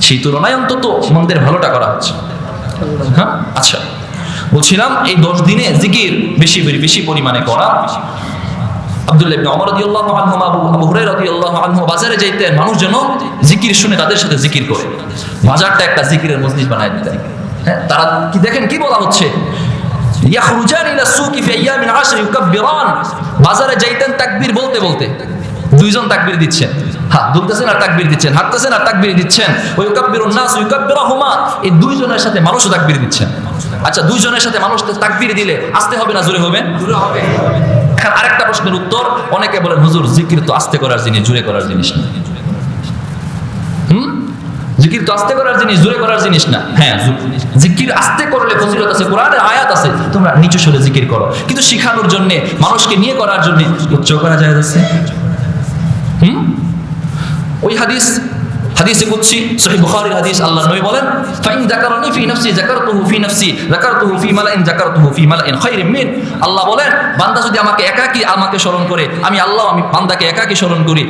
[SPEAKER 1] সেই তুলনায় অন্তত মন্দের ভালোটা করা হচ্ছে। হ্যাঁ, আচ্ছা, বলছিলাম এই 10 দিনে জিকির বেশি পরিমাণে করা। আব্দুল্লাহ ইবনে ওমর রাদিয়াল্লাহু আনহু, আবু হুরায়রা রাদিয়াল্লাহু আনহু বাজারে যাইতেন, মানুষ যেন জিকির শুনে তাদের সাথে জিকির করে, বাজারটা একটা জিকিরের মজলিস বানায় দিতেন। হ্যাঁ, তারা কি দেখেন কি বলা হচ্ছে, ইয়াখরুজান ইলা সুকি ফি আইয়ামিন 10 ইউকাব্বিরান, বাজারে যাইতেন তাকবীর বলতে বলতে, দুইজন তাকবীর দিচ্ছেন, হাত দুলতেছেন আর তাকবীর দিচ্ছেন, হাঁটতেছেন আর তাকবীর দিচ্ছেন, ওয়া ইউকাব্বিরুন নাস ইউকাব্বিরুহুমা, এই দুইজনের সাথে মানুষও তাকবীর দিচ্ছেন। আচ্ছা, দুইজনের সাথে মানুষ তাকবীর দিলে আস্তে হবে না জোরে হবে? জোরে হবে। এখন আরেকটা প্রশ্নের উত্তর, অনেকে বলেন হুজুর জিকির তো আস্তে করার জিনিস, জোরে করার জিনিস না। জিকির তো আস্তে করার জিনিস, জোরে করার জিনিস না। হ্যাঁ, জিকির আস্তে করলে ফজিলত আছে, কোরআনের আয়াত আছে, তোমরা নিচু সুরে জিকির করো, কিন্তু শিখানোর জন্য, মানুষকে নিয়ে করার জন্য উচ্চ করা যায় আছে। ওই হাদিসে কুদসি সহিহ বুখারীর হাদিস, আল্লাহর নবী বলেন, ফাইন যাকারানি ফি নাফসি যাকারতুহু ফি নাফসি যাকারতুহু ফি মালাইন যাকারতুহু ফি মালাইন খায়রিন মিন। আল্লাহ বলেন, বান্দা যদি আমাকে একাকী আমাকে স্মরণ করে, আমি বান্দাকে একাকী স্মরণ করি।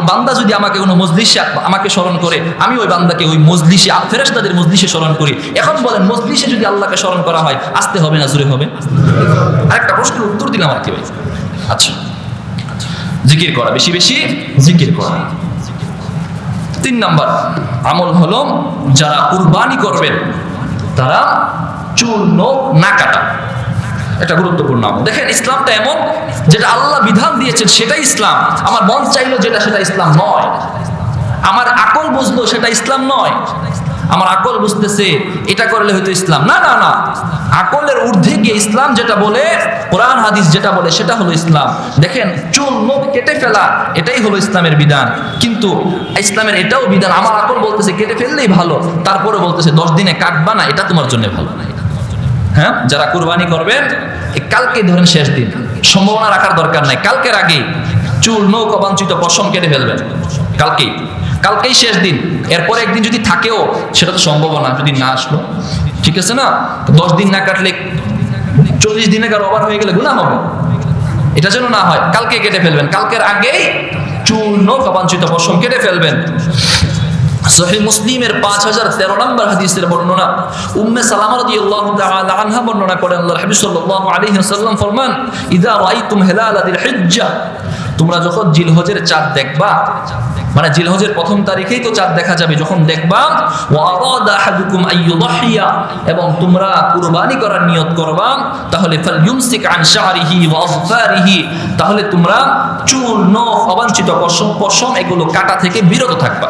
[SPEAKER 1] বান্দা যদি আমাকে কোনো মজলিসে আমাকে স্মরণ করে, আমি ওই বান্দাকে ওই মজলিসে, ফেরেশতাদের মজলিসে স্মরণ করি। এখন বলেন, মজলিসে যদি আল্লাহকে স্মরণ করা হয়, আস্তে হবে না জোরে হবে? আরেকটা প্রশ্নের উত্তর দিলাম আর কি ভাই। আচ্ছা, জিকির করা, বেশি জিকির করা। 3 নাম্বার আমল হলো, যারা কুরবানি করবেন তারা চুল নখ না কাটা। এটা গুরুত্বপূর্ণ আমল। দেখেন, ইসলামটা এমন, যেটা আল্লাহ বিধান দিয়েছেন সেটাই ইসলাম। আমার মন চাইলো যেটা, সেটা ইসলাম নয়। আমার আকল বুঝলো সেটা ইসলাম নয়। আমার আকল বুঝতেছে এটা করলে হয়তো ইসলাম, না না না, আকলের ঊর্ধ্বে গিয়ে ইসলাম যেটা বলে, কোরআন হাদিস যেটা বলে, সেটা হলো ইসলাম। দেখেন, চুল নখ কেটে ফেলা এটাই হলো ইসলামের বিধান, কিন্তু ইসলামের এটাও বিধান, আমার আকল বলতেছে কেটে ফেললেই ভালো, তারপরে বলতেছে 10 দিনে কাটবা না, এটা তোমার জন্য ভালো। হ্যাঁ, যারা কুরবানি করবেন, কালকে ধরেন শেষ দিন, সম্ভাবনা রাখার দরকার নাই, কালকের আগেই চুল নখ অবাঞ্ছিত পশম কেটে ফেলবেন, কালকেই শেষ দিন। এরপরে একদিন যদি থাকেও, সেটা তো সম্ভাবনা যদি না আসলো, ঠিক আছে না? 10 দিন না কাটলে 40 দিনে কারো ওভার হয়ে গেলে গুনাহ হবে, এটা যেন না হয়। কালকে কেটে ফেলবেন, কালকের আগেই চুল নখ অবাঞ্ছিত পশম কেটে ফেলবেন। সহিহ মুসলিমের 5013 নম্বর হাদিসের বর্ণনা, উম্মে সালামা রাদিয়াল্লাহু তাআলা আনহা বর্ণনা করেন, আল্লাহর হাবিব সাল্লাল্লাহু আলাইহি ওয়াসাল্লাম ফরমান, ইযা রাআইতুম হিলালা যিল হিজ্জা, তোমরা যখন জিলহজের চাঁদ দেখবা, মানে জিলহজের 1ম তারিখেই তো চাঁদ দেখা যাবে, যখন দেখবা, ওয়া আরাদা আহাদুকুম আইয়ুদহিয়া, এবং তোমরা কুরবানি করার নিয়ত করবা, তাহলে ফালইউমসিক আন শা'রিহি ওয়া আযফারিহি, তাহলে তোমরা চুল নখ অবাঞ্ছিত পশম এগুলো কাটা থেকে বিরত থাকবা।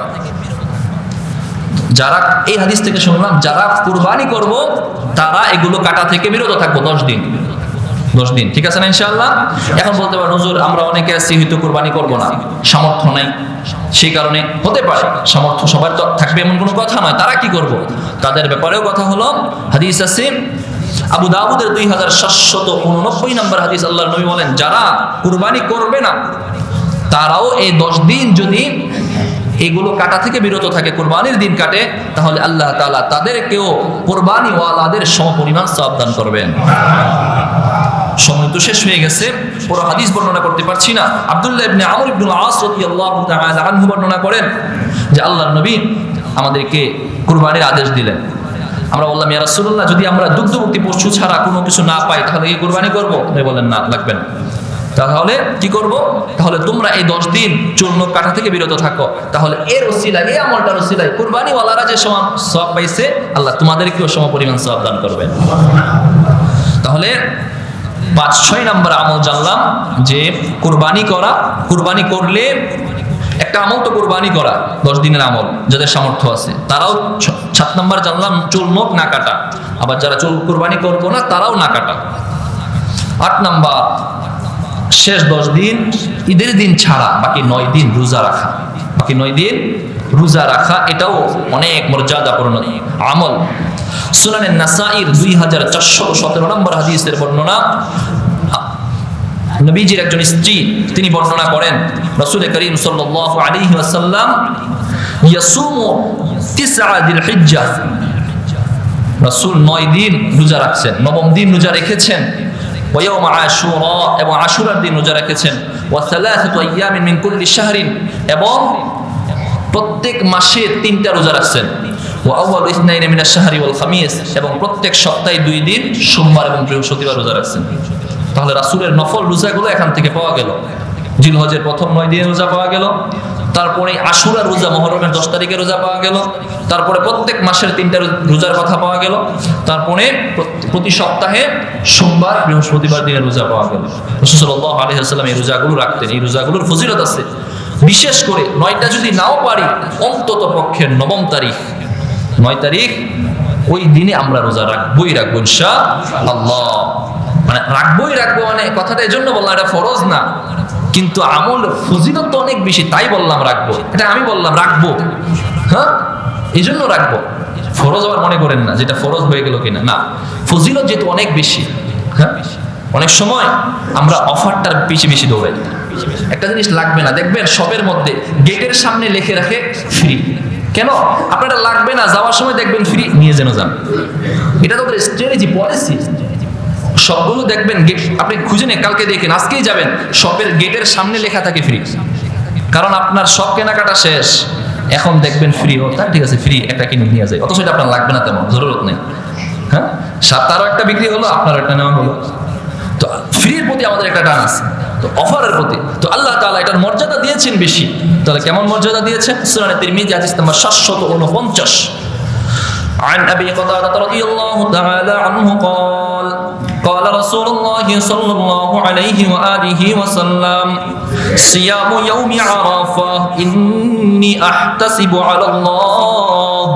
[SPEAKER 1] যারা, এই হাদিস থেকে শুনলাম, যারা কুরবানি করব তারা এগুলো কাটা থেকে বিরত থাকবো 10 দিন, ঠিক আছে না ইনশাআল্লাহ? এখন বলতে পারেন, হুজুর আমরা অনেকে আছি হয়তো কুরবানি করব না, সামর্থ্য নাই, সেই কারণে হতে পারে, সামর্থ্য সবার তো থাকবে এমন কোনো কথা নয়। তারা কি করব? তাদের ব্যাপারেও কথা হলো। হাদিস আছে আবু দাউদের 2789 নম্বর হাদিস, আল্লাহর নবী বলেন, যারা কুরবানি করবে না তারাও এই 10 দিন যদি এগুলো কাটা থেকে বিরত থাকে, কুরবানির দিন কাটে, তাহলে আল্লাহ তাআলা তাদেরকেও কুরবানি ওয়ালাদের সমপরিমাণ সওয়াব দান করবেন। সময় তো শেষ হয়ে গেছে, পুরো হাদিস বর্ণনা করতে পারছি না। আব্দুল্লাহ ইবনে আমর ইবনুল আস রাদিয়াল্লাহু তাআলা আনহু বর্ণনা করেন যে আল্লাহর নবী আমাদেরকে কুরবানির আদেশ দিলেন। আমরা বললাম, ইয়া রাসূলুল্লাহ, যদি আমরা দুগ্ধবর্তী পশু ছাড়া কোনো কিছু না পাই, তাহলে কি কুরবানি করব? তিনি বলেন, না, লাগবে না। তাহলে কি করব? তাহলে তোমরা এই 10 দিন চুল নখ কাটা থেকে বিরত থাকো, তাহলে এর ওসিলায়, এই আমলটার ওসিলায় কুরবানি ওয়ালারা যে সওয়াব পাইছে, আল্লাহ তোমাদেরকেও সমপরিমাণ সওয়াব দান করবেন। তাহলে 5-6 নম্বর আমল জানলাম যে কুরবানি করা, কুরবানি করলে একটা আমল তো কুরবানি করা, 10 দিনের আমল, যাদের সামর্থ্য আছে তারাও। 7 নম্বর জানলাম চুল নখ না কাটা, আবার যারা চুল কুরবানি করবো না তারাও না কাটা। 8 নম্বর, শেষ 10 দিন ঈদের দিন ছাড়া বাকি 9 দিন রোজা রাখা, এটাও অনেক মর্যাদাপূর্ণ আমল। সুনানে নাসাঈর 2417 নম্বর হাদিসের বর্ণনা, নবীজির একজন স্ত্রী তিনি বর্ণনা করেন, রাসূল করিম সাল্লাল্লাহু আলাইহি ওয়াসাল্লাম ইয়াসুমু 9 যিল হিজ্জাহ, রাসূল 9 দিন রোজা রাখছেন, 9ম দিন রোজা রেখেছেন। ওয়া ইয়াউমা আশুরা, এবং আশুরার দিন রোজা রেখেছেন। ওয়া সালাসাতু আইয়ামিন মিন কুল্লি শাহরিন, এবং প্রত্যেক মাসে 3টা রোজা রাখছেন। ওয়া আউয়ালু ইসনাইনি মিনাশ শাহরি ওয়াল খামিস, এবং প্রত্যেক সপ্তাহে 2 দিন সোমবার এবং বৃহস্পতিবার রোজা রাখছেন। তাহলে রাসূলের নফল রোজাগুলো এখান থেকে পাওয়া গেল। জিলহজের প্রথম 9 দিনের রোজা পাওয়া গেল, তারপরে আশুরার রোজা মুহররমের 10 তারিখে রোজা পাওয়া গেল, তারপরে প্রত্যেক মাসের 3টা রোজার কথা পাওয়া গেল, তারপরে প্রতি সপ্তাহে সোমবার বৃহস্পতিবার দিনের রোজা পাওয়া গেল। রাসূল সাল্লাল্লাহু আলাইহি ওয়াসাল্লাম এই রোজাগুলো রাখতেন। এই রোজাগুলোর ফজিলত আছে, বিশেষ করে 9টা যদি নাও পারি অন্তত পক্ষে 9ম তারিখ 9 তারিখ ওই দিনে আমরা রোজা রাখবই ইনশাআল্লাহ। মানে রাখবো মানে কথাটা এই জন্য বললাম, এটা ফরজ না, কিন্তু আমল ফজিলত তো অনেক বেশি, তাই বললাম রাখবো। এটা আমি বললাম রাখবো, হ্যাঁ, এই জন্য রাখবো। ফরজ আবার মনে করেন না যেটা ফরজ হয়ে গেল কিনা, না, ফজিলত যেহেতু অনেক বেশি। হ্যাঁ, অনেক সময় আমরা অফারটার বেশি দৌড়াই। একটা জিনিস লাগবে না, দেখবেন সবের মধ্যে গেটের সামনে লিখে রাখে ফ্রি। কেন? আপনার লাগবে না, যাওয়ার সময় দেখবেন ফ্রি, নিয়ে যেন যান। এটা তো স্ট্র্যাটেজি, পলিসি। সবগুলো দেখবেন আপনি খুঁজে নেন, কালকে দেখেন, আজকেই যাবেন, শপের গেটের সামনে লেখা থাকে ফ্রি। কারণ আপনার সব কেনাকাটা শেষ, এখন দেখবেন ফ্রি, ও তাই ঠিক আছে ফ্রি, একটা কিনে নিয়ে যায়, অথচ এটা আপনার লাগবে না, তেমন জরুরত নেই। হ্যাঁ, তারও একটা বিক্রি হলো, আপনার একটা নেওয়া হলো। তো ফ্রির প্রতি আমাদের একটা টান আছে, তো অফারের প্রতি তো আল্লাহ তাআলা এটার মর্যাদা দিয়েছেন বেশি। তাহলে কেমন মর্যাদা দিয়েছেন? সুনানে তিরমিজি হাদিস নাম্বার 749। عن أبي قتادة رضي الله تعالى عنه قال قال رسول الله صلى الله عليه وآله وسلم صيام يوم عرفة إني أحتسب على الله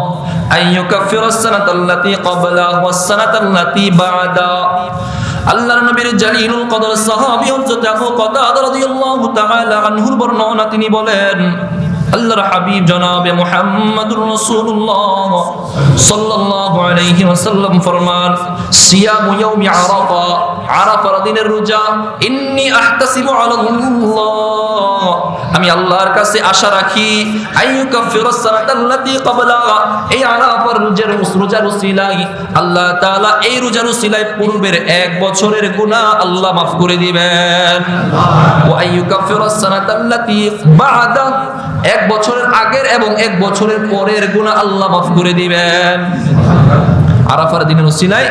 [SPEAKER 1] أن يكفر السنة التي قبله والسنة التي بعده। আল্লাহর নবীর জালিলুল কদর সাহাবী হযরত আবু কাতাদা রাদিয়াল্লাহু তাআলা আনহুর বর্ণনা, তিনি বলেন আল্লাহর হাবিব জনাবে মুহাম্মদুর রাসূলুল্লাহ সাল্লাল্লাহু আলাইহি ওয়াসাল্লাম ফরমান, সিয়ামু ইয়াউমি আরাফা, আরাফার দিনের রোজা, ইন্নী আহতাসিবু আলাল্লাহ, আমি আল্লাহর কাছে আশা রাখি, আইয়ুকাফিরাস সানাতাল্লাতী ক্বাবলাহা, এই আরাফার রোজার উসিলায় আল্লাহ তাআলা এই রোজার উসিলায় পূর্বের 1 বছরের গুনাহ আল্লাহ মাফ করে দিবেন। ওয়া আইয়ুকাফিরাস সানাতাল্লাতী বা'দা, 1 বছরের আগের এবং 1 বছরের পরের গুনাহ আল্লাহ মাফ করে দিবেন। আরাফার দিনের উসিলায়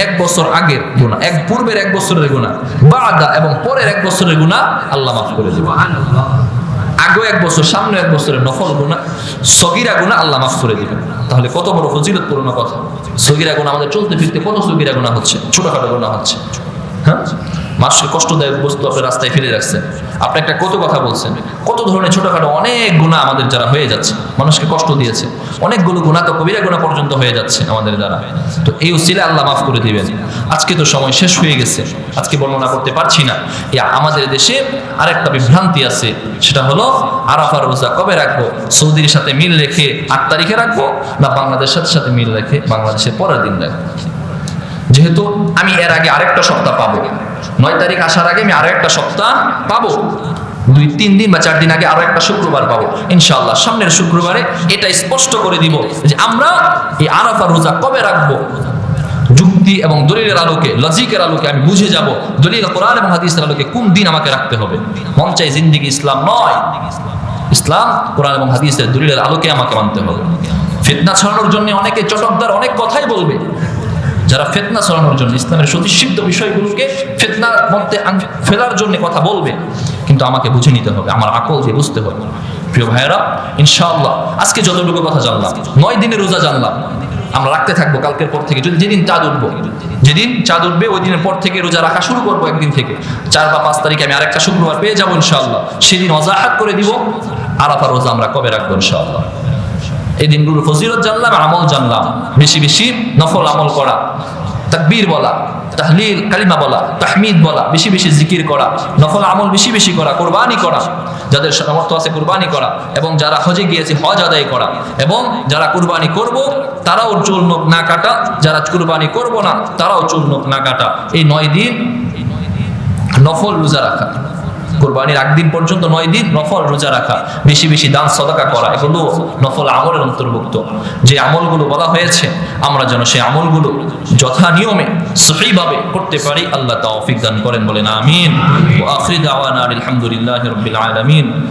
[SPEAKER 1] 1 বছর আগের গুনাহ, পূর্বের 1 বছরের গুনাহ, বা'দা এবং পরের 1 বছরের গুনাহ আল্লাহ মাফ করে দিবেন। সুবহানাল্লাহ। আগে 1 বছর, সামনে 1 বছরের নফল গুনাহ, সগীরা গুনাহ আল্লাহ মাফ করে দিবেন। তাহলে কত বড় ফজিলতপূর্ণ কথা। সগীরা গুনাহ, আমাদের চলতে ফিরতে কত সগীরা গুনাহ হচ্ছে, ছোটখাটো গুনাহ হচ্ছে। হ্যাঁ, মানুষকে কষ্টদায়ক বস্তু আপনি রাস্তায় ফেলে রাখছেন, আপনি একটা কত কথা বলছেন, কত ধরনের ছোটখাটো অনেক গুনাহ আমাদের যারা হয়ে যাচ্ছে, মানুষকে কষ্ট দিয়েছে, অনেকগুলো গুনাহ তো কবিরা গুনাহ পর্যন্ত হয়ে যাচ্ছে আমাদের দ্বারা। তো এই উসিলা আল্লাহ মাফ করে দিবেন। আজকে তো সময় শেষ হয়ে গেছে, আজকে বর্ণনা করতে পারছি না। আমাদের দেশে আরেকটা বিভ্রান্তি আছে, সেটা হলো আরাফার রোজা কবে রাখবো, সৌদির সাথে মিল রেখে 8 তারিখে রাখবো, না বাংলাদেশের সাথে মিল রেখে বাংলাদেশের পরের দিন রাখবো। যেহেতু আমি এর আগে আরেকটা সপ্তাহ পাবো, 9 তারিখ আসার আগে আমি আরো একটা সপ্তাহ পাবো, 2-3 দিন বা 4 দিন আগে আরো একটা শুক্রবার পাবো ইনশাআল্লাহ। সামনের শুক্রবারে এটা স্পষ্ট করে দিব যে আমরা এই আরাফার রোজা কবে রাখবো। যুক্তি এবং দলিলের আলোকে, লজিকের আলোকে আমি বুঝে যাব দলিল কোরআন এবং হাদিসের আলোকে কোন দিন আমাকে রাখতে হবে। মন চাই জিন্দেগি ইসলাম নয়, ইসলাম কোরআন এবং হাদিসের দলিলের আলোকে আমাকে মানতে হবে। ফিতনা ছড়ানোর জন্য অনেকে চটকদার অনেক কথাই বলবে, যারা ফিতনা ছড়ানোর জন্য ইসলামের সতীসিদ্ধ বিষয়গুলোকে ফিতনার মধ্যে ফেলার জন্য কথা বলবে, কিন্তু আমাকে বুঝে নিতে হবে, আমার আকল দিয়ে বুঝতে হবে। প্রিয় ভাইয়েরা, ইনশাআল্লাহ আজকে যতটুকু কথা জানলাম, 9 দিনের রোজা জানলাম, আমরা রাখতে থাকবো কালকের পর থেকে। যেদিন চাঁদ উঠবে ওই দিনের পর থেকে রোজা রাখা শুরু করবো। একদিন থেকে 4 বা 5 তারিখে আমি আরেকটা শুক্রবার পেয়ে যাবো ইনশাআল্লাহ। সেদিন ওয়াজাহাত করে দিব আরাফার রোজা আমরা কবে রাখবো ইনশাআল্লাহ। এই দিনগুলোর ফজিলত জানলাম, আমল জানলাম, বেশি বেশি নফল আমল করা, তাকবীর বলা, তাহলিল কালিমা বলা, তাহমিদ বলা, বেশি বেশি জিকির করা, নফল আমল বেশি বেশি করা, কুরবানি করা, যাদের সামর্থ্য আছে কুরবানি করা, এবং যারা হজে গিয়েছে হজ আদায় করা, এবং যারা কুরবানি করব তারাও চুল নখ না কাটা, যারা কুরবানি করব না তারাও চুল নখ না কাটা। এই 9 দিন নফল রোজা রাখা, কোরবানির আগদিন পর্যন্ত 9 দিন নফল রোজা রাখা, বেশি বেশি দান সদকা করা, এগুলো নফল আমলের অন্তর্ভুক্ত। যে আমলগুলো বলা হয়েছে আমরা যেন সেই আমলগুলো যথা নিয়মে সহিভাবে করতে পারি, আল্লাহ তৌফিক দান করেন, বলেন আমিন। ওয়া আখিরু দাওয়ানা আলহামদুলিল্লাহি রাব্বিল আলামিন।